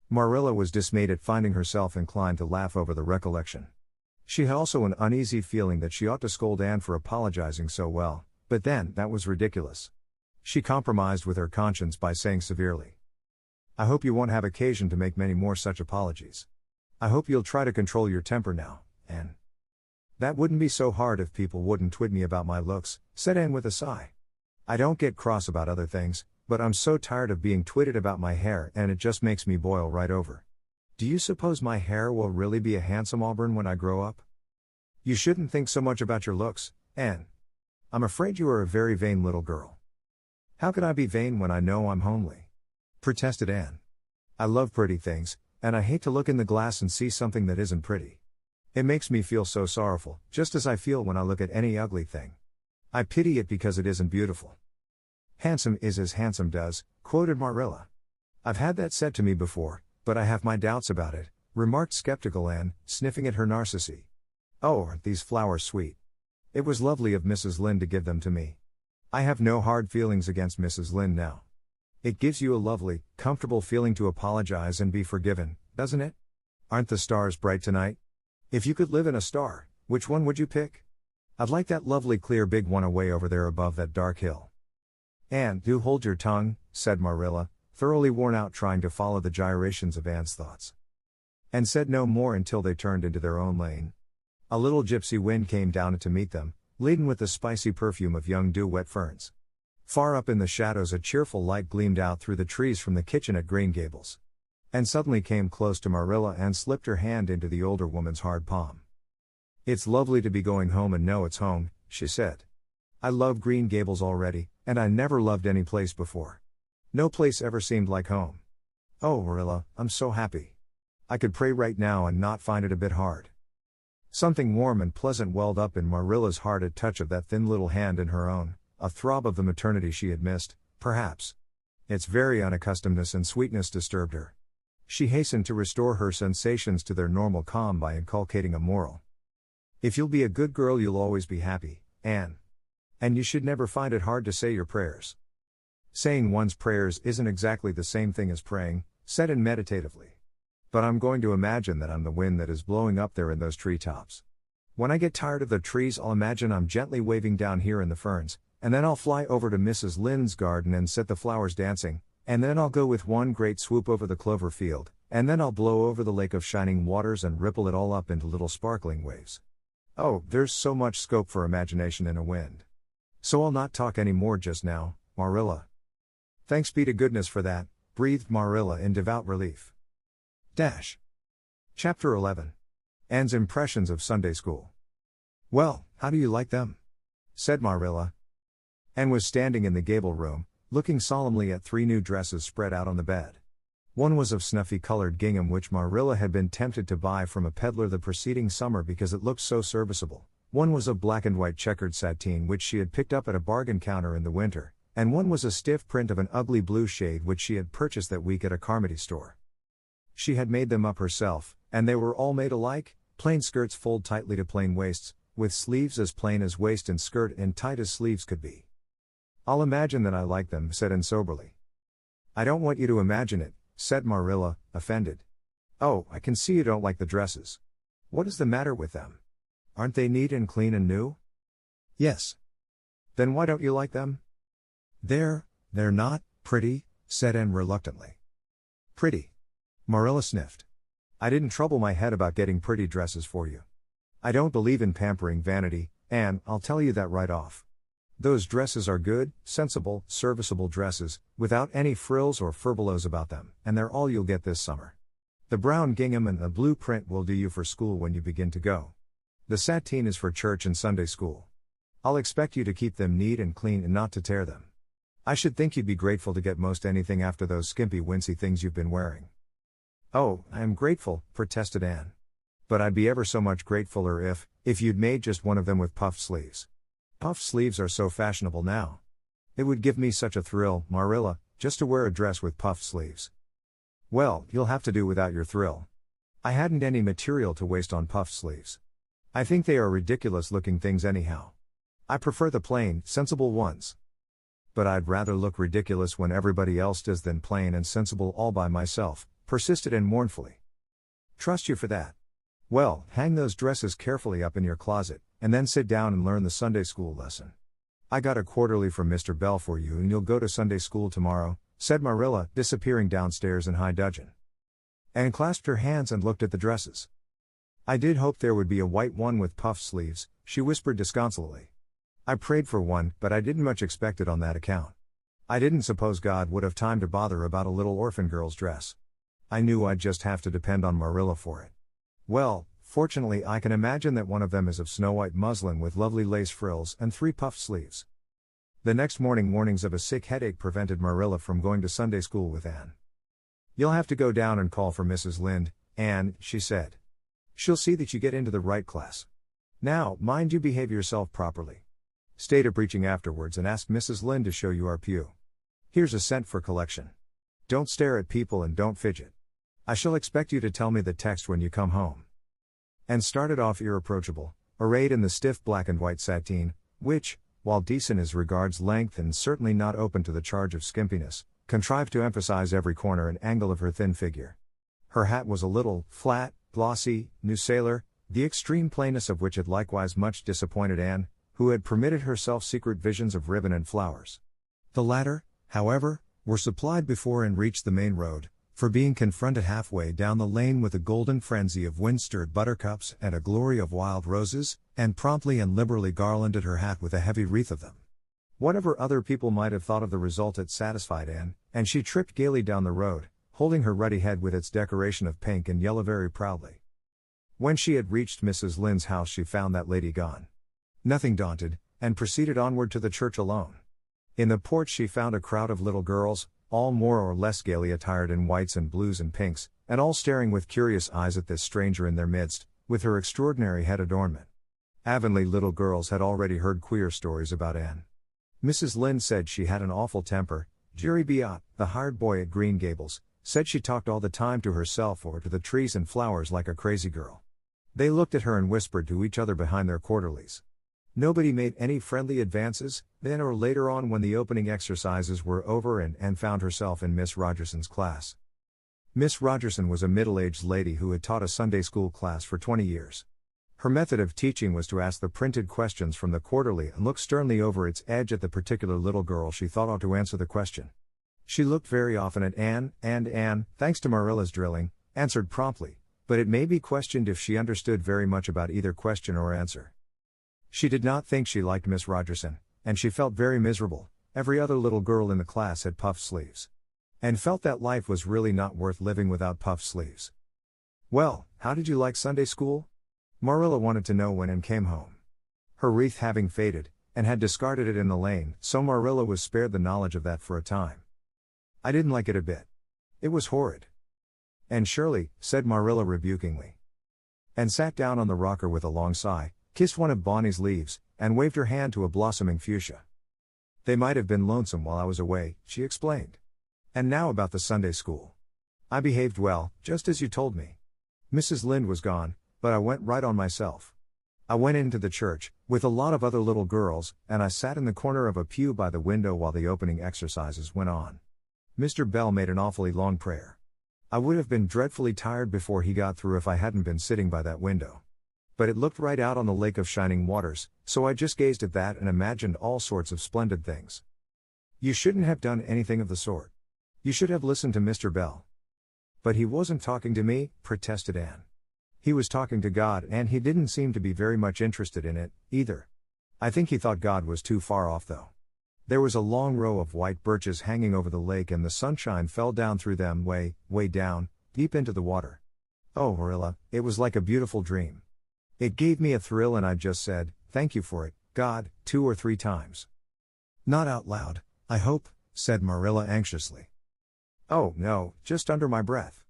Marilla was dismayed at finding herself inclined to laugh over the recollection. She had also an uneasy feeling that she ought to scold Anne for apologizing so well, but then, that was ridiculous. She compromised with her conscience by saying severely, I hope you won't have occasion to make many more such apologies. I hope you'll try to control your temper now, Anne. That wouldn't be so hard if people wouldn't twit me about my looks, said Anne with a sigh. I don't get cross about other things, but I'm so tired of being twitted about my hair and it just makes me boil right over. Do you suppose my hair will really be a handsome auburn when I grow up? You shouldn't think so much about your looks, Anne. I'm afraid you are a very vain little girl. How could I be vain when I know I'm homely? Protested Anne. I love pretty things, and I hate to look in the glass and see something that isn't pretty. It makes me feel so sorrowful, just as I feel when I look at any ugly thing. I pity it because it isn't beautiful. Handsome is as handsome does, quoted Marilla. I've had that said to me before, but I have my doubts about it, remarked skeptical Anne, sniffing at her narcissi. Oh, aren't these flowers sweet? It was lovely of Mrs. Lynde to give them to me. I have no hard feelings against Mrs. Lynde now. It gives you a lovely, comfortable feeling to apologize and be forgiven, doesn't it? Aren't the stars bright tonight? If you could live in a star, which one would you pick? I'd like that lovely clear big one away over there above that dark hill. Anne, do hold your tongue, said Marilla, thoroughly worn out trying to follow the gyrations of Anne's thoughts. And said no more until they turned into their own lane. A little gypsy wind came down to meet them, laden with the spicy perfume of young dew-wet ferns. Far up in the shadows a cheerful light gleamed out through the trees from the kitchen at Green Gables. And suddenly came close to Marilla and slipped her hand into the older woman's hard palm. It's lovely to be going home and know it's home, she said. I love Green Gables already, and I never loved any place before. No place ever seemed like home. Oh, Marilla, I'm so happy. I could pray right now and not find it a bit hard. Something warm and pleasant welled up in Marilla's heart at touch of that thin little hand in her own, a throb of the maternity she had missed, perhaps. Its very unaccustomedness and sweetness disturbed her. She hastened to restore her sensations to their normal calm by inculcating a moral. If you'll be a good girl you'll always be happy, Anne. And you should never find it hard to say your prayers. Saying one's prayers isn't exactly the same thing as praying, said Anne meditatively. But I'm going to imagine that I'm the wind that is blowing up there in those treetops. When I get tired of the trees I'll imagine I'm gently waving down here in the ferns, and then I'll fly over to Mrs. Lynde's garden and set the flowers dancing, and then I'll go with one great swoop over the clover field, and then I'll blow over the lake of shining waters and ripple it all up into little sparkling waves. Oh, there's so much scope for imagination in a wind. So I'll not talk any more just now, Marilla. Thanks be to goodness for that, breathed Marilla in devout relief. Chapter 11. Anne's Impressions of Sunday School. Well, how do you like them? Said Marilla. Anne was standing in the gable room, looking solemnly at 3 new dresses spread out on the bed. One was of snuffy-colored gingham which Marilla had been tempted to buy from a peddler the preceding summer because it looked so serviceable, One was a black and white checkered sateen which she had picked up at a bargain counter in the winter, and one was a stiff print of an ugly blue shade which she had purchased that week at a Carmody store. She had made them up herself, and they were all made alike: plain skirts fold tightly to plain waists, with sleeves as plain as waist and skirt and tight as sleeves could be. "I'll imagine that I like them," said Anne soberly. "I don't want you to imagine it," said Marilla, offended. "Oh, I can see you don't like the dresses. What is the matter with them? Aren't they neat and clean and new?" "Yes." "Then why don't you like them?" They're not pretty," said Anne reluctantly. "Pretty?" Marilla sniffed. "I didn't trouble my head about getting pretty dresses for you. I don't believe in pampering vanity, Anne, I'll tell you that right off. Those dresses are good, sensible, serviceable dresses, without any frills or furbelows about them, and they're all you'll get this summer. The brown gingham and the blue print will do you for school when you begin to go. The sateen is for church and Sunday school. I'll expect you to keep them neat and clean and not to tear them. I should think you'd be grateful to get most anything after those skimpy wincey things you've been wearing." "Oh, I am grateful," protested Anne. "But I'd be ever so much gratefuler if you'd made just one of them with puffed sleeves. Puffed sleeves are so fashionable now. It would give me such a thrill, Marilla, just to wear a dress with puffed sleeves." "Well, you'll have to do without your thrill. I hadn't any material to waste on puffed sleeves. I think they are ridiculous looking things anyhow. I prefer the plain, sensible ones. But I'd rather look ridiculous when everybody else does than plain and sensible all by myself," persisted Anne mournfully. "Trust you for that. Well, hang those dresses carefully up in your closet, and then sit down and learn the Sunday school lesson. I got a quarterly from Mr. Bell for you and you'll go to Sunday school tomorrow," said Marilla, disappearing downstairs in high dudgeon. Anne clasped her hands and looked at the dresses. "I did hope there would be a white one with puffed sleeves," she whispered disconsolately. "I prayed for one, but I didn't much expect it on that account. I didn't suppose God would have time to bother about a little orphan girl's dress. I knew I'd just have to depend on Marilla for it. Well, fortunately I can imagine that one of them is of snow-white muslin with lovely lace frills and 3 puffed sleeves." The next morning warnings of a sick headache prevented Marilla from going to Sunday school with Anne. "You'll have to go down and call for Mrs. Lynde, Anne," she said. "She'll see that you get into the right class. Now, mind you behave yourself properly. Stay to preaching afterwards and ask Mrs. Lynde to show you our pew. Here's a cent for collection. Don't stare at people and don't fidget. I shall expect you to tell me the text when you come home." And started off irreproachable, arrayed in the stiff black and white sateen, which, while decent as regards length and certainly not open to the charge of skimpiness, contrived to emphasize every corner and angle of her thin figure. Her hat was a little, flat, glossy, new sailor, the extreme plainness of which had likewise much disappointed Anne, who had permitted herself secret visions of ribbon and flowers. The latter, however, were supplied before Anne reached the main road, for being confronted halfway down the lane with a golden frenzy of wind-stirred buttercups and a glory of wild roses, and promptly and liberally garlanded her hat with a heavy wreath of them. Whatever other people might have thought of the result, it satisfied Anne, and she tripped gaily down the road, holding her ruddy head with its decoration of pink and yellow very proudly. When she had reached Mrs. Lynde's house she found that lady gone. Nothing daunted, and proceeded onward to the church alone. In the porch she found a crowd of little girls, all more or less gaily attired in whites and blues and pinks, and all staring with curious eyes at this stranger in their midst, with her extraordinary head adornment. Avonlea little girls had already heard queer stories about Anne. Mrs. Lynde said she had an awful temper. Jerry Biot, the hired boy at Green Gables, said she talked all the time to herself or to the trees and flowers like a crazy girl. They looked at her and whispered to each other behind their quarterlies. Nobody made any friendly advances, then or later on when the opening exercises were over and Anne found herself in Miss Rogerson's class. Miss Rogerson was a middle-aged lady who had taught a Sunday school class for 20 years. Her method of teaching was to ask the printed questions from the quarterly and look sternly over its edge at the particular little girl she thought ought to answer the question. She looked very often at Anne, and Anne, thanks to Marilla's drilling, answered promptly, but it may be questioned if she understood very much about either question or answer. She did not think she liked Miss Rogerson, and she felt very miserable. Every other little girl in the class had puffed sleeves. And felt that life was really not worth living without puffed sleeves. "Well, how did you like Sunday school?" Marilla wanted to know when Anne came home. Her wreath having faded, and had discarded it in the lane, so Marilla was spared the knowledge of that for a time. "I didn't like it a bit. It was horrid." "And Shirley," said Marilla rebukingly. And sat down on the rocker with a long sigh, kissed one of Bonnie's leaves, and waved her hand to a blossoming fuchsia. They might have been lonesome while I was away, she explained. And now about the Sunday school. I behaved well, just as you told me. Mrs. Lind was gone, but I went right on myself. I went into the church, with a lot of other little girls, and I sat in the corner of a pew by the window while the opening exercises went on. Mr. Bell made an awfully long prayer. I would have been dreadfully tired before he got through if I hadn't been sitting by that window. But it looked right out on the lake of shining waters, so I just gazed at that and imagined all sorts of splendid things. You shouldn't have done anything of the sort. You should have listened to Mr. Bell. But he wasn't talking to me, protested Anne. He was talking to God, and he didn't seem to be very much interested in it, either. I think he thought God was too far off though. There was a long row of white birches hanging over the lake and the sunshine fell down through them way down, deep into the water. Oh, Marilla, it was like a beautiful dream. It gave me a thrill and I just said, "Thank you for it, God," 2 or 3 times. Not out loud, I hope, said Marilla anxiously. Oh, no, just under my breath.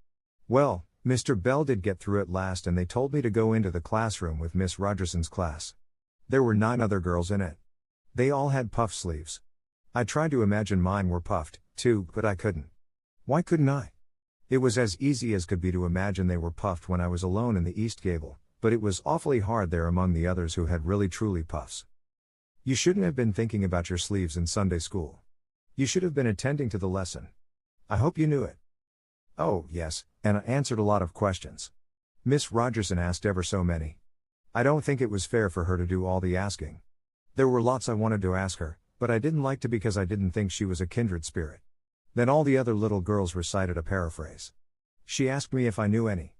Well, Mr. Bell did get through at last and they told me to go into the classroom with Miss Rogerson's class. There were 9 other girls in it. They all had puff sleeves. I tried to imagine mine were puffed, too, but I couldn't. Why couldn't I? It was as easy as could be to imagine they were puffed when I was alone in the East Gable, but it was awfully hard there among the others who had really truly puffs. You shouldn't have been thinking about your sleeves in Sunday school. You should have been attending to the lesson. I hope you knew it. Oh, yes, and I answered a lot of questions. Miss Rogerson asked ever so many. I don't think it was fair for her to do all the asking. There were lots I wanted to ask her, but I didn't like to because I didn't think she was a kindred spirit. Then all the other little girls recited a paraphrase. She asked me if I knew any.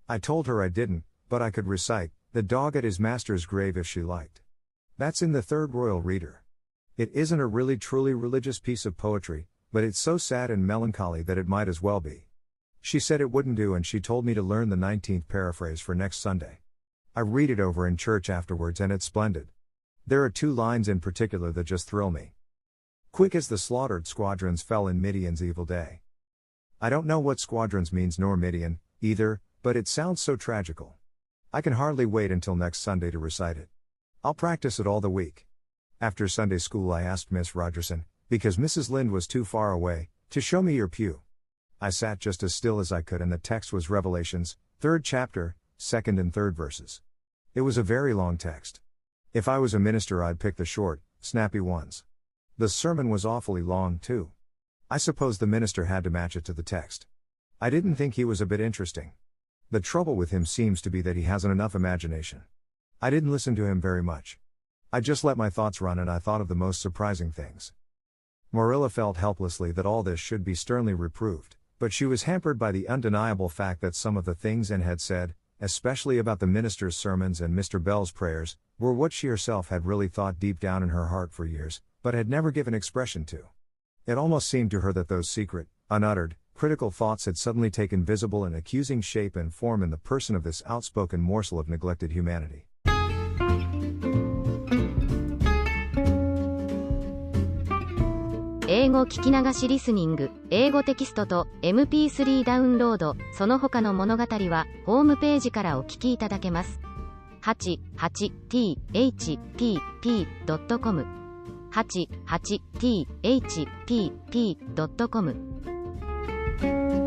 I told her I didn't, but I could recite, "The dog at his master's grave" if she liked. That's in the Third Royal Reader. It isn't a really truly religious piece of poetry, but it's so sad and melancholy that it might as well be. She said it wouldn't do and she told me to learn the 19th paraphrase for next Sunday. I read it over in church afterwards and it's splendid. There are 2 lines in particular that just thrill me. Quick as the slaughtered squadrons fell in Midian's evil day. I don't know what squadrons means nor Midian, either, but it sounds so tragical. I can hardly wait until next Sunday to recite it. I'll practice it all the week. After Sunday school I asked Miss Rogerson, because Mrs. Lind was too far away, to show me your pew. I sat just as still as I could and the text was Revelations, 3rd chapter, 2nd and 3rd verses. It was a very long text. If I was a minister I'd pick the short, snappy ones. The sermon was awfully long, too. I suppose the minister had to match it to the text. I didn't think he was a bit interesting. The trouble with him seems to be that he hasn't enough imagination. I didn't listen to him very much. I just let my thoughts run and I thought of the most surprising things. Marilla felt helplessly that all this should be sternly reproved, but she was hampered by the undeniable fact that some of the things Anne had said, especially about the minister's sermons and Mr. Bell's prayers, were what she herself had really thought deep down in her heart for years, but had never given expression to. It almost seemed to her that those secret, unuttered, critical thoughts had suddenly taken visible and accusing shape and form in the person of this outspoken morsel of neglected humanity. 英語聞き流しリスニング、英語テキストと MP3 ダウンロード、その他の物語はホームページからお聞きいただけます。88thpp.com 88thpp.com